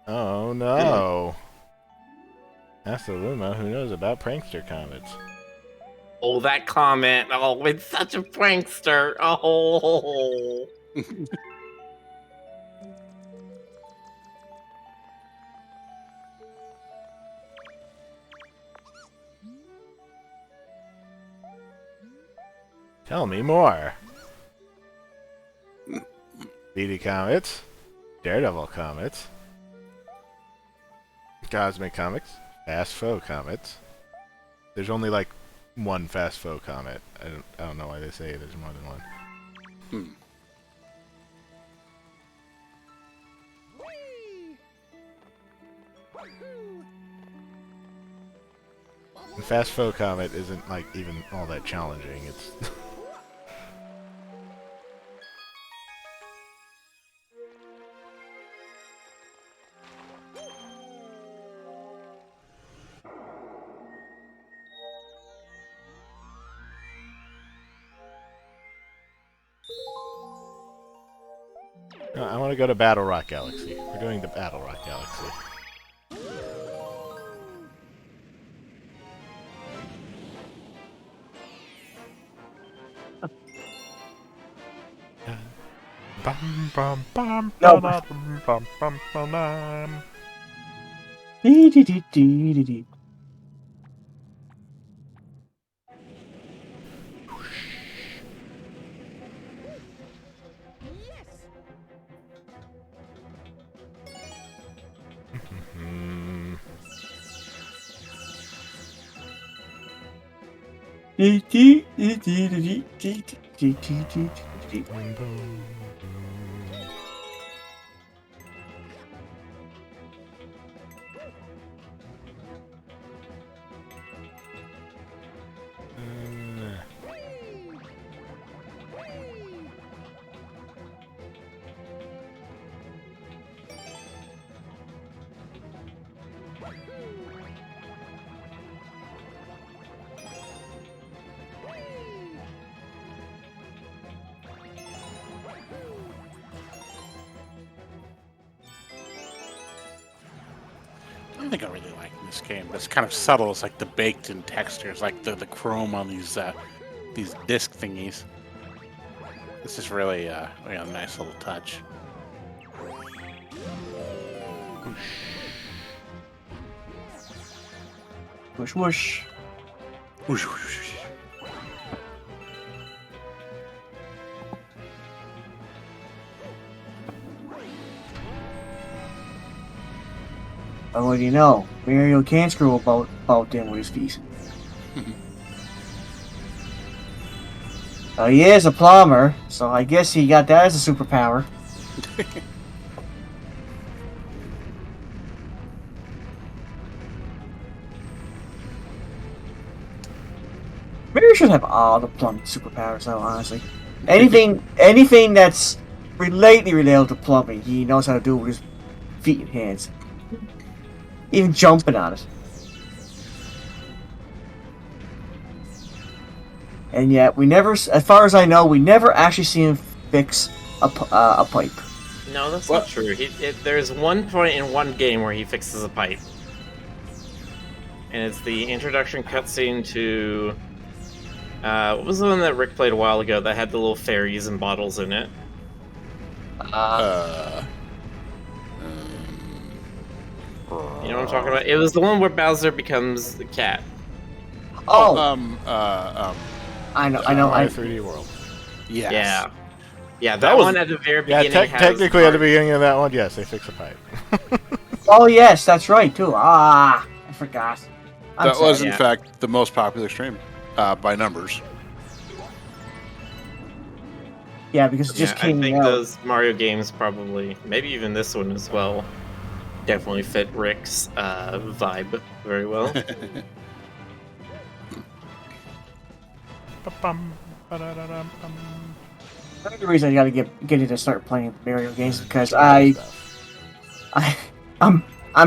Oh no. Ask the Luma who knows about prankster comets.
Oh, that comment. Oh, it's such a prankster. Oh.
Tell me more. Speedy comets, Daredevil comets, Cosmic Comics, Fast Foe comets. There's only like one Fast Foe comet. I don't know why they say there's more than one. And Fast Foe comet isn't like even all that challenging. It's No, I want to go to Battle Rock Galaxy. We're doing the Battle Rock Galaxy. Bum, bum, bum,
No.
bum, bum, bum, bum, bum.
Dee-dee-dee-dee-dee-dee.
Hmm.
I don't think I really like this game. It's kind of subtle. It's like the baked-in textures, like the chrome on these disc thingies. This is really a nice little touch.
Whoosh whoosh.
Whoosh, whoosh, whoosh.
Oh, what do you know? Mario can't screw about them with his feet. He is a plumber, so I guess he got that as a superpower. Mario should have all the plumbing superpowers, though. Honestly, anything that's related to plumbing, he knows how to do with his feet and hands. Even jumping on it. And yet, we never, as far as I know, we never actually see him fix a pipe.
No, that's not true. There's one point in one game where he fixes a pipe. And it's the introduction cutscene to... what was the one that Rick played a while ago that had the little fairies and bottles in it? You know what I'm talking about? It was the one where Bowser becomes the cat.
Oh! I know.
3D World.
Yes.
Yeah, that one at the very beginning.
Yeah, technically at the beginning of that one, yes, they fix a pipe.
Oh, yes, that's right, too. I forgot.
That was, in fact, the most popular stream by numbers.
Yeah, because it just came out.
I think those Mario games probably, maybe even this one as well, definitely fit Rick's vibe very well.
The reason I gotta get you to start playing Mario games is because I'm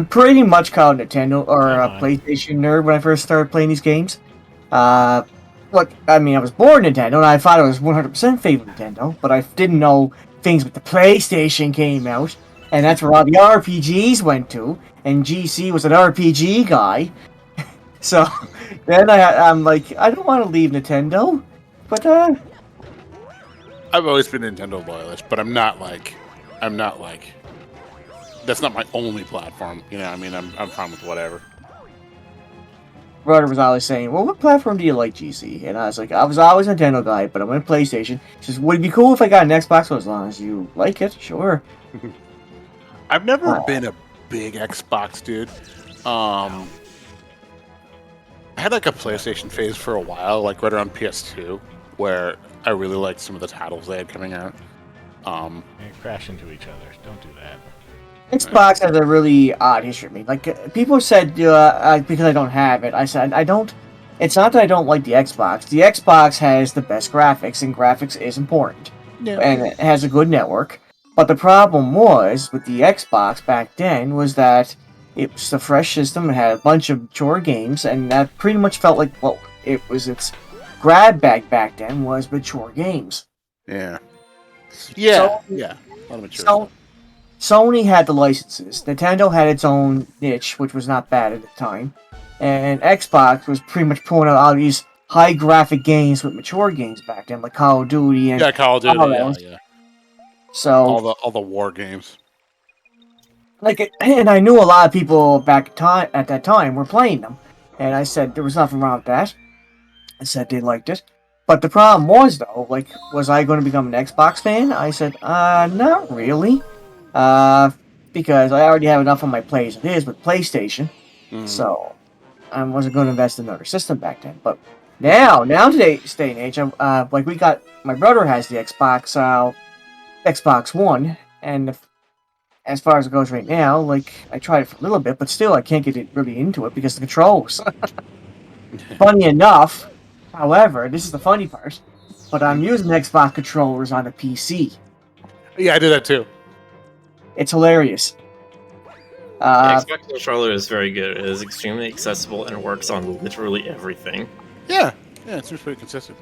pretty much called Nintendo or a PlayStation nerd when I first started playing these games. Look, I mean, I was born Nintendo and I thought I was 100% favorite Nintendo, but I didn't know things with the PlayStation came out, and that's where all the RPGs went to, and GC was an RPG guy. So then I'm like, I don't want to leave Nintendo, but
I've always been a Nintendo loyalist, but I'm not like that's not my only platform. You know, I mean, I'm fine with whatever.
brother was always saying, well, what platform do you like, GC? And I was like, I was always a Nintendo guy, but I went PlayStation. He says, would it be cool if I got an Xbox? Well, as long as you like it, sure.
I've never been a big Xbox dude. I had like a PlayStation phase for a while, like right around PS2, where I really liked some of the titles they had coming out.
They crash into each other. Don't do that.
Xbox has a really odd history of me. Like, people said, because I don't have it, I said, I don't... It's not that I don't like the Xbox. The Xbox has the best graphics, and graphics is important.
Yeah.
And it has a good network. But the problem was, with the Xbox back then, was that it was a fresh system, it had a bunch of mature games, and that pretty much felt like, well, its grab bag back then was mature games.
Yeah.
So,
yeah. A lot of mature
So, Sony had the licenses. Nintendo had its own niche, which was not bad at the time. And Xbox was pretty much pulling out all these high graphic games with mature games back then, like Call of Duty and
Call of Duty. Yeah.
So
all the war games.
And I knew a lot of people at that time were playing them, and I said there was nothing wrong with that. I said they liked it, but the problem was though, like, was I going to become an Xbox fan? I said, not really. Because I already have enough on my plate as it is with PlayStation, so I wasn't going to invest in another system back then. But Now today's day and age, like we got my brother has the Xbox One, and as far as it goes right now, like I tried it for a little bit, but still I can't get it really into it because of the controls. Funny enough, however, this is the funny part, but I'm using Xbox controllers on a PC.
Yeah, I did that too.
It's hilarious.
The Xbox controller is very good. It is extremely accessible and works on literally everything,
Yeah, it seems pretty consistent.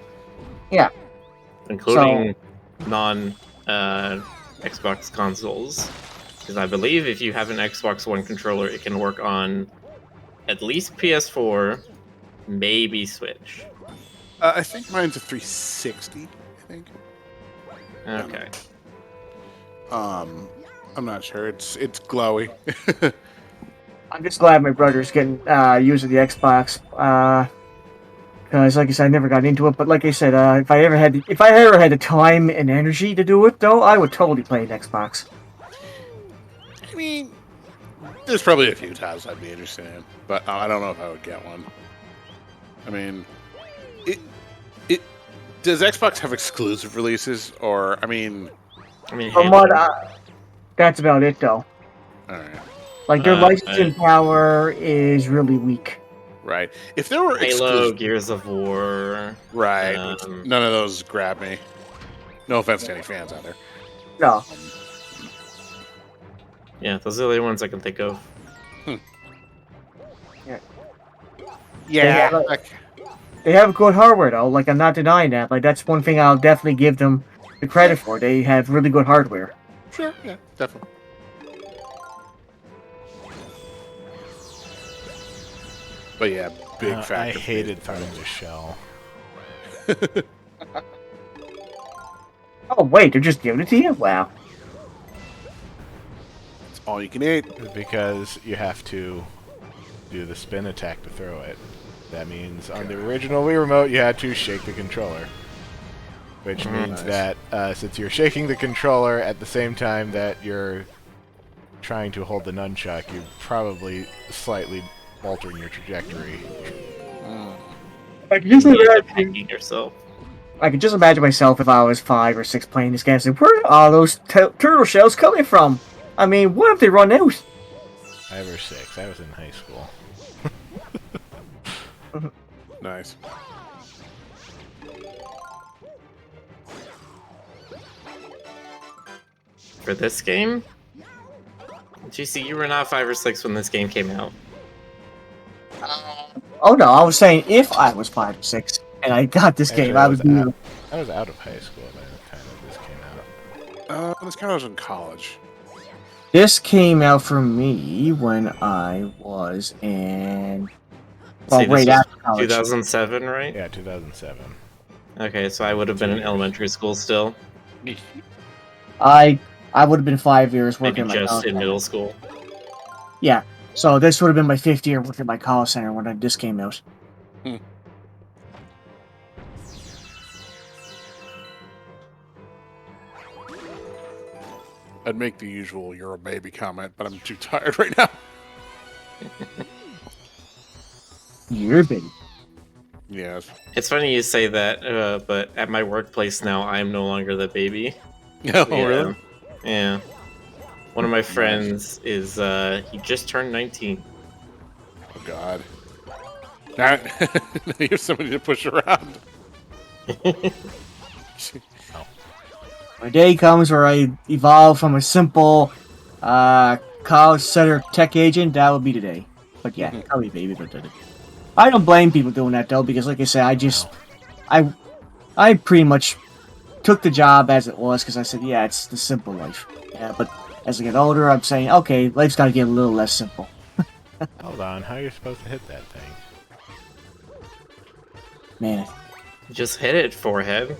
including non Xbox consoles. Because I believe if you have an Xbox One controller, it can work on at least PS4, maybe Switch.
I think mine's a 360. I think.
Okay.
I'm not sure. It's glowy.
I'm just glad my brother's getting using the Xbox. Because, like I said, I never got into it. But like I said, if I ever had the time and energy to do it, though, I would totally play an Xbox.
I mean, there's probably a few times I'd be interested in, but I don't know if I would get one. I mean, it does Xbox have exclusive releases, or I mean,
From what, that's about it, though.
all right,
Like their licensing power is really weak.
right. If there were
Halo, Gears of War,
right, none of those grab me. No offense to any fans out there.
No.
yeah, those are the only ones I can think of.
Yeah,
They have good hardware, though. Like, I'm not denying that. Like, that's one thing I'll definitely give them the credit for. They have really good hardware.
sure, yeah, definitely. But yeah, big factor.
I hated throwing the shell.
Oh, wait, they're just giving it to you? Wow.
It's all you can eat.
Because you have to do the spin attack to throw it. That means on the original Wii Remote, you had to shake the controller. Which means that since you're shaking the controller at the same time that you're trying to hold the nunchuck, you're probably slightly altering your trajectory.
I can just imagine
yourself.
I could just imagine myself if I was 5 or 6 playing this game and saying, where are all those turtle shells coming from? I mean, what if they run out?
5 or 6. I was in high school.
Nice.
For this game? GC, you were not 5 or 6 when this game came out.
Oh no, I was saying if I was 5 or 6 and I got this game, I was
out of high school by the time that this came out.
This kind of was in college.
This came out for me when I was in... Well,
See,
right
this was
after college.
2007, right?
Yeah, 2007.
Okay, so I would have been in elementary school still.
I would have been 5 years working
Maybe
at my
just
college
in
center.
middle school.
Yeah, so this would have been my 5th year working at my college center when this came out.
I'd make the usual "you're a baby" comment, but I'm too tired right now.
You're big.
Yes.
It's funny you say that, but at my workplace now, I am no longer the baby.
Oh, really?
Yeah. One of my friends is, he just turned 19.
Oh, God. Now you have somebody to push around.
My day comes where I evolve from a simple college center tech agent. That would be today. But yeah, I'll be baby. But I don't blame people doing that though, because like I said, I pretty much took the job as it was because I said, yeah, it's the simple life. Yeah, but as I get older, I'm saying, okay, life's got to get a little less simple.
Hold on, how are you supposed to hit that thing?
Man,
Just hit it, forehead.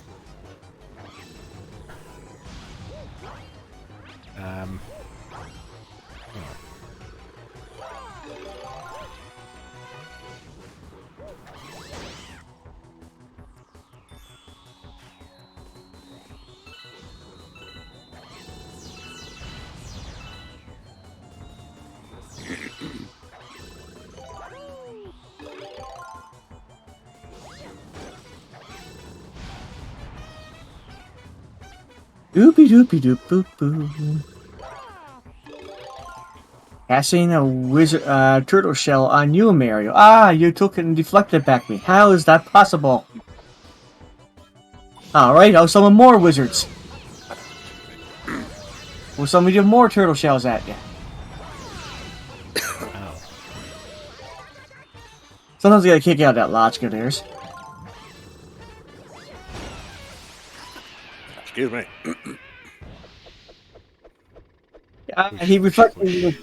Doopy doopy doop boop boop. Casting a wizard turtle shell on you, Mario. Ah, you took it and deflected it back at me. How is that possible? Alright, I'll summon more wizards. We'll summon you more turtle shells at you.
Ow.
Sometimes you gotta kick out that logic of theirs.
Excuse me.
He reflected.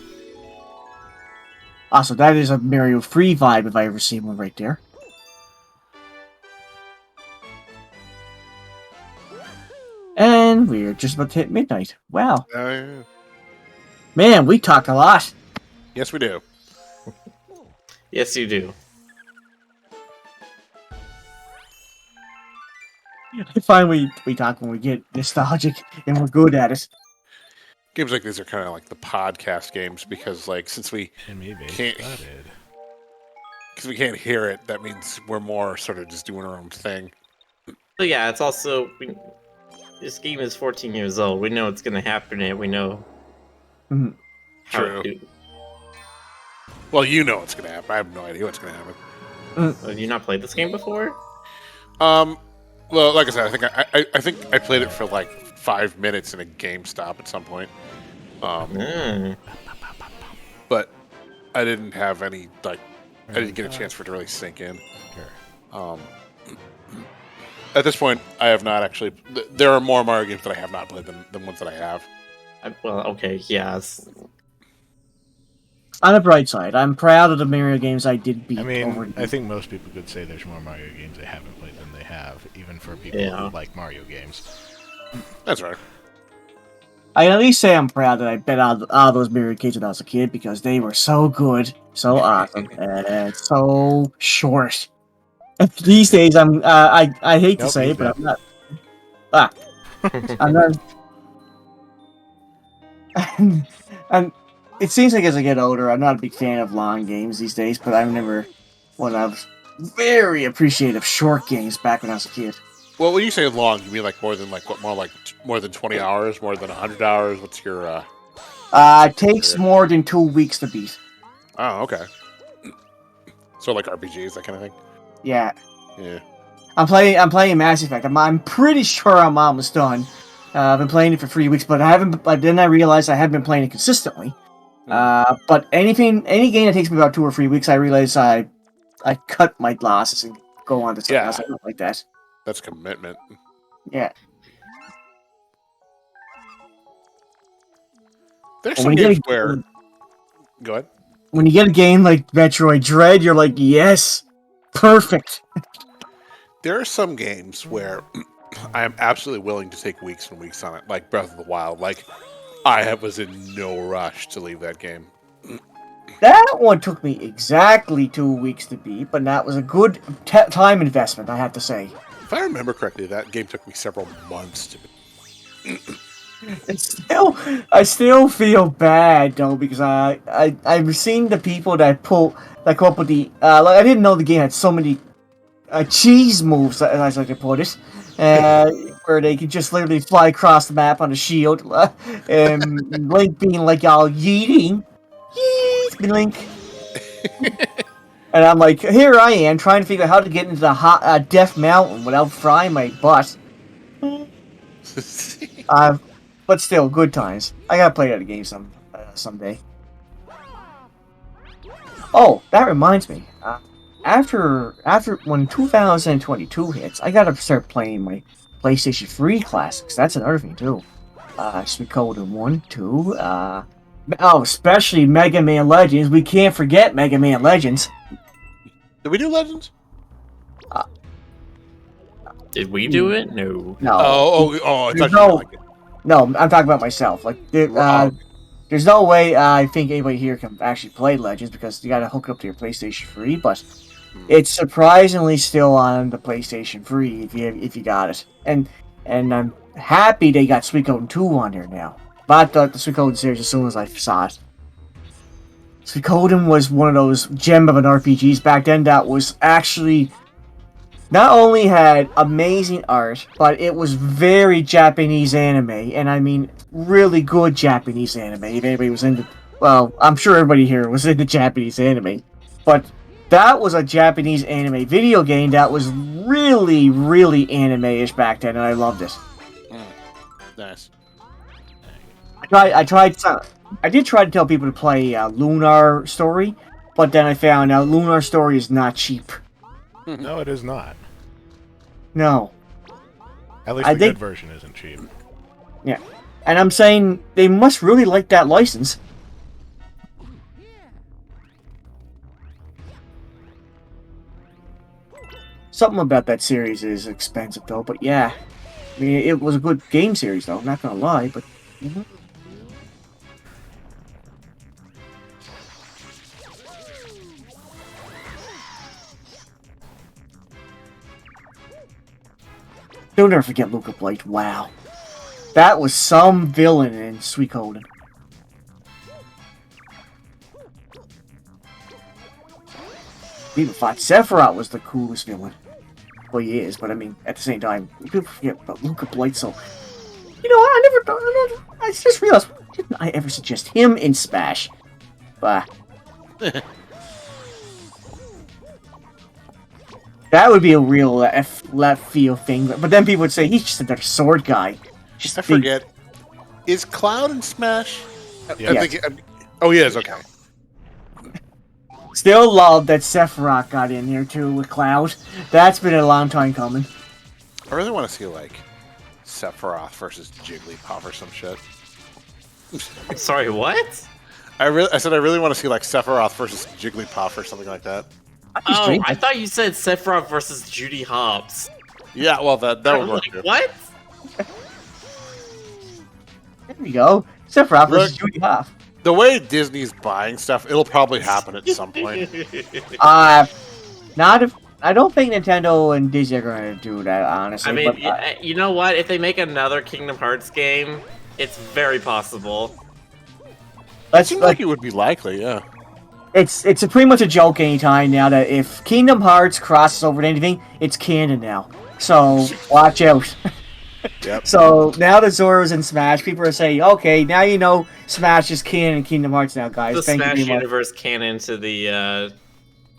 Also, that is a Mario free vibe if I ever see one right there. And we're just about to hit midnight. Wow.
Yeah.
Man, we talk a lot.
Yes, we do.
Yes, you do.
I find we talk when we get nostalgic and we're good at it.
Games like these are kind of like the podcast games because, like, since we
And maybe
can't,
started.
because we can't hear it, that means we're more sort of just doing our own thing.
But yeah, it's also this game is 14 years old. We know what's gonna happen, and we know
Mhm.
how
True.
to.
Well, you know what's gonna happen. I have no idea what's gonna happen.
Have you not played this game before?
Well, like I said, I think I played it for like 5 minutes in a GameStop at some point. But I didn't have any I didn't get a chance for it to really sink in.
Sure.
At this point, I have not actually. There are more Mario games that I have not played than ones that I have.
Well, okay, yes.
On the bright side, I'm proud of the Mario games I did beat.
I
over
mean, I think most people could say there's more Mario games they haven't played than they have, even for people
Yeah.
who like Mario games.
That's right.
I can at least say I'm proud that I bet all those Mario games when I was a kid because they were so good, so awesome, and so short. These days, I hate to
Nope,
say
he's
it, but
back.
I'm not. And it seems like as I get older, I'm not a big fan of long games these days. But I remember when I was very appreciative of short games back when I was a kid.
Well, when you say long, you mean like more than like what? More than 20 hours? More than 100 hours? What's your?
It takes more than 2 weeks to beat.
Oh, okay. So like RPGs, that kind of thing.
Yeah,
Yeah.
I'm playing Mass Effect. I'm pretty sure I'm almost done. I've been playing it for 3 weeks, but I haven't. But then I realized I haven't been playing it consistently. But any game that takes me about 2 or 3 weeks, I realize I cut my losses and go on to something else. I don't like that.
That's commitment.
Yeah.
There's
Well,
some
when you
games
get a-
where. Go ahead.
When you get a game like Metroid Dread, you're like, yes, perfect.
There are some games where I am absolutely willing to take weeks and weeks on it, like Breath of the Wild. Like, was in no rush to leave that game.
That one took me exactly 2 weeks to beat, but that was a good time investment, I have to say.
If I remember correctly, that game took me several months to beat.
I still feel bad though because I've seen the people that come up with the like I didn't know the game had so many cheese moves, as I could put it, where they could just literally fly across the map on a shield, and Link being like y'all yeeting, yeet, Link. And I'm like, here I am trying to figure out how to get into the hot Death Mountain without frying my butt. But still, good times. I gotta play that game someday. Oh, that reminds me. After when 2022 hits, I gotta start playing my PlayStation 3 classics. That's another thing too. Suikoden 1, 2. Especially Mega Man Legends. We can't forget Mega Man Legends.
Did we do Legends?
Did we do it? No.
No.
I thought you
No.
were like it.
No, I'm talking about myself. Like, there's no way I think anybody here can actually play Legends because you gotta hook it up to your PlayStation 3, but it's surprisingly still on the PlayStation 3 if you got it. And I'm happy they got Suikoden 2 on there now. Bought the Suikoden series as soon as I saw it. Suikoden was one of those gem of an RPGs back then that was actually not only had amazing art, but it was very Japanese anime, and I mean really good Japanese anime. If anybody was into, well, I'm sure everybody here was into Japanese anime, but that was a Japanese anime video game that was really, really anime-ish back then, and I loved it.
Nice.
I did try to tell people to play Lunar Story, but then I found out Lunar Story is not cheap.
No, it is not.
No.
At least
I
the
think-
good version isn't cheap.
Yeah. And I'm saying they must really like that license. Something about that series is expensive, though, but yeah. I mean, it was a good game series, though, not gonna lie, but... Don't ever forget Luca Blight, wow. That was some villain in Suikoden. Even thought Sephiroth was the coolest villain. Well, he is, but I mean, at the same time, people forget about Luca Blight, so... You know, I just realized, why didn't I ever suggest him in Smash? Bah. That would be a real left field thing, but then people would say, he's just another sword guy. Just
I forget. Is Cloud in Smash?
Yeah.
I think. Oh, he is. Okay.
Still love that Sephiroth got in here, too, with Cloud. That's been a long time coming.
I really want to see like Sephiroth versus Jigglypuff or some shit.
Sorry, what?
I said I really want to see like Sephiroth versus Jigglypuff or something like that.
Oh, I thought you said Sephiroth versus Judy Hopps.
Yeah, well that
I
would
was
work
like,
too.
what?
There we go. Sephiroth versus
Look.
Judy Hoff.
The way Disney's buying stuff, it'll probably happen at some point.
Not if... I don't think Nintendo and Disney are going to do that, honestly.
I mean,
but,
you know what? If they make another Kingdom Hearts game, it's very possible.
It seems like it would be likely, yeah.
It's pretty much a joke anytime now that if Kingdom Hearts crosses over to anything, it's canon now. So, watch out.
Yep.
So, now that Zora's in Smash, people are saying, okay, now you know Smash is canon in Kingdom Hearts now, guys.
The
Thank
Smash
you very much.
universe canon to the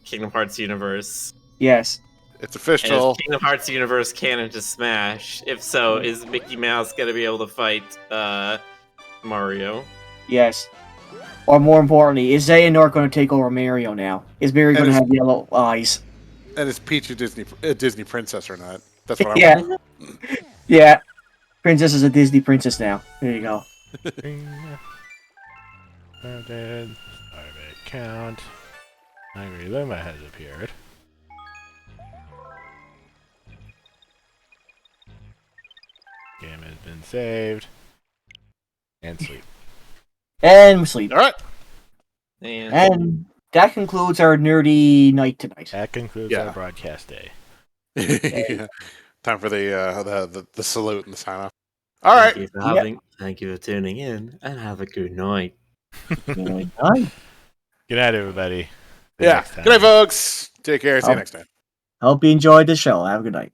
Kingdom Hearts universe.
Yes.
It's
And
official.
is Kingdom Hearts universe canon to Smash? If so, is Mickey Mouse gonna be able to fight Mario?
Yes. Or more importantly, is Xehanort going to take over Mario now? Is Mario going to have yellow eyes?
And is Peach a Disney princess or not? That's what I
Yeah.
want.
Yeah. Princess is a Disney princess now. There you go.
Started. Starbit count. Angry Luma has appeared. Game has been saved. And sleep.
And we sleep.
All right.
And that concludes our nerdy night tonight.
That concludes
Yeah.
our broadcast day.
Yeah. Time for the salute and the sign off. All right.
Thank you for tuning in, and have a good night.
Good night, everybody. Till
Yeah.
next time.
Good night, folks. Take care. See you next time.
Hope you enjoyed the show. Have a good night.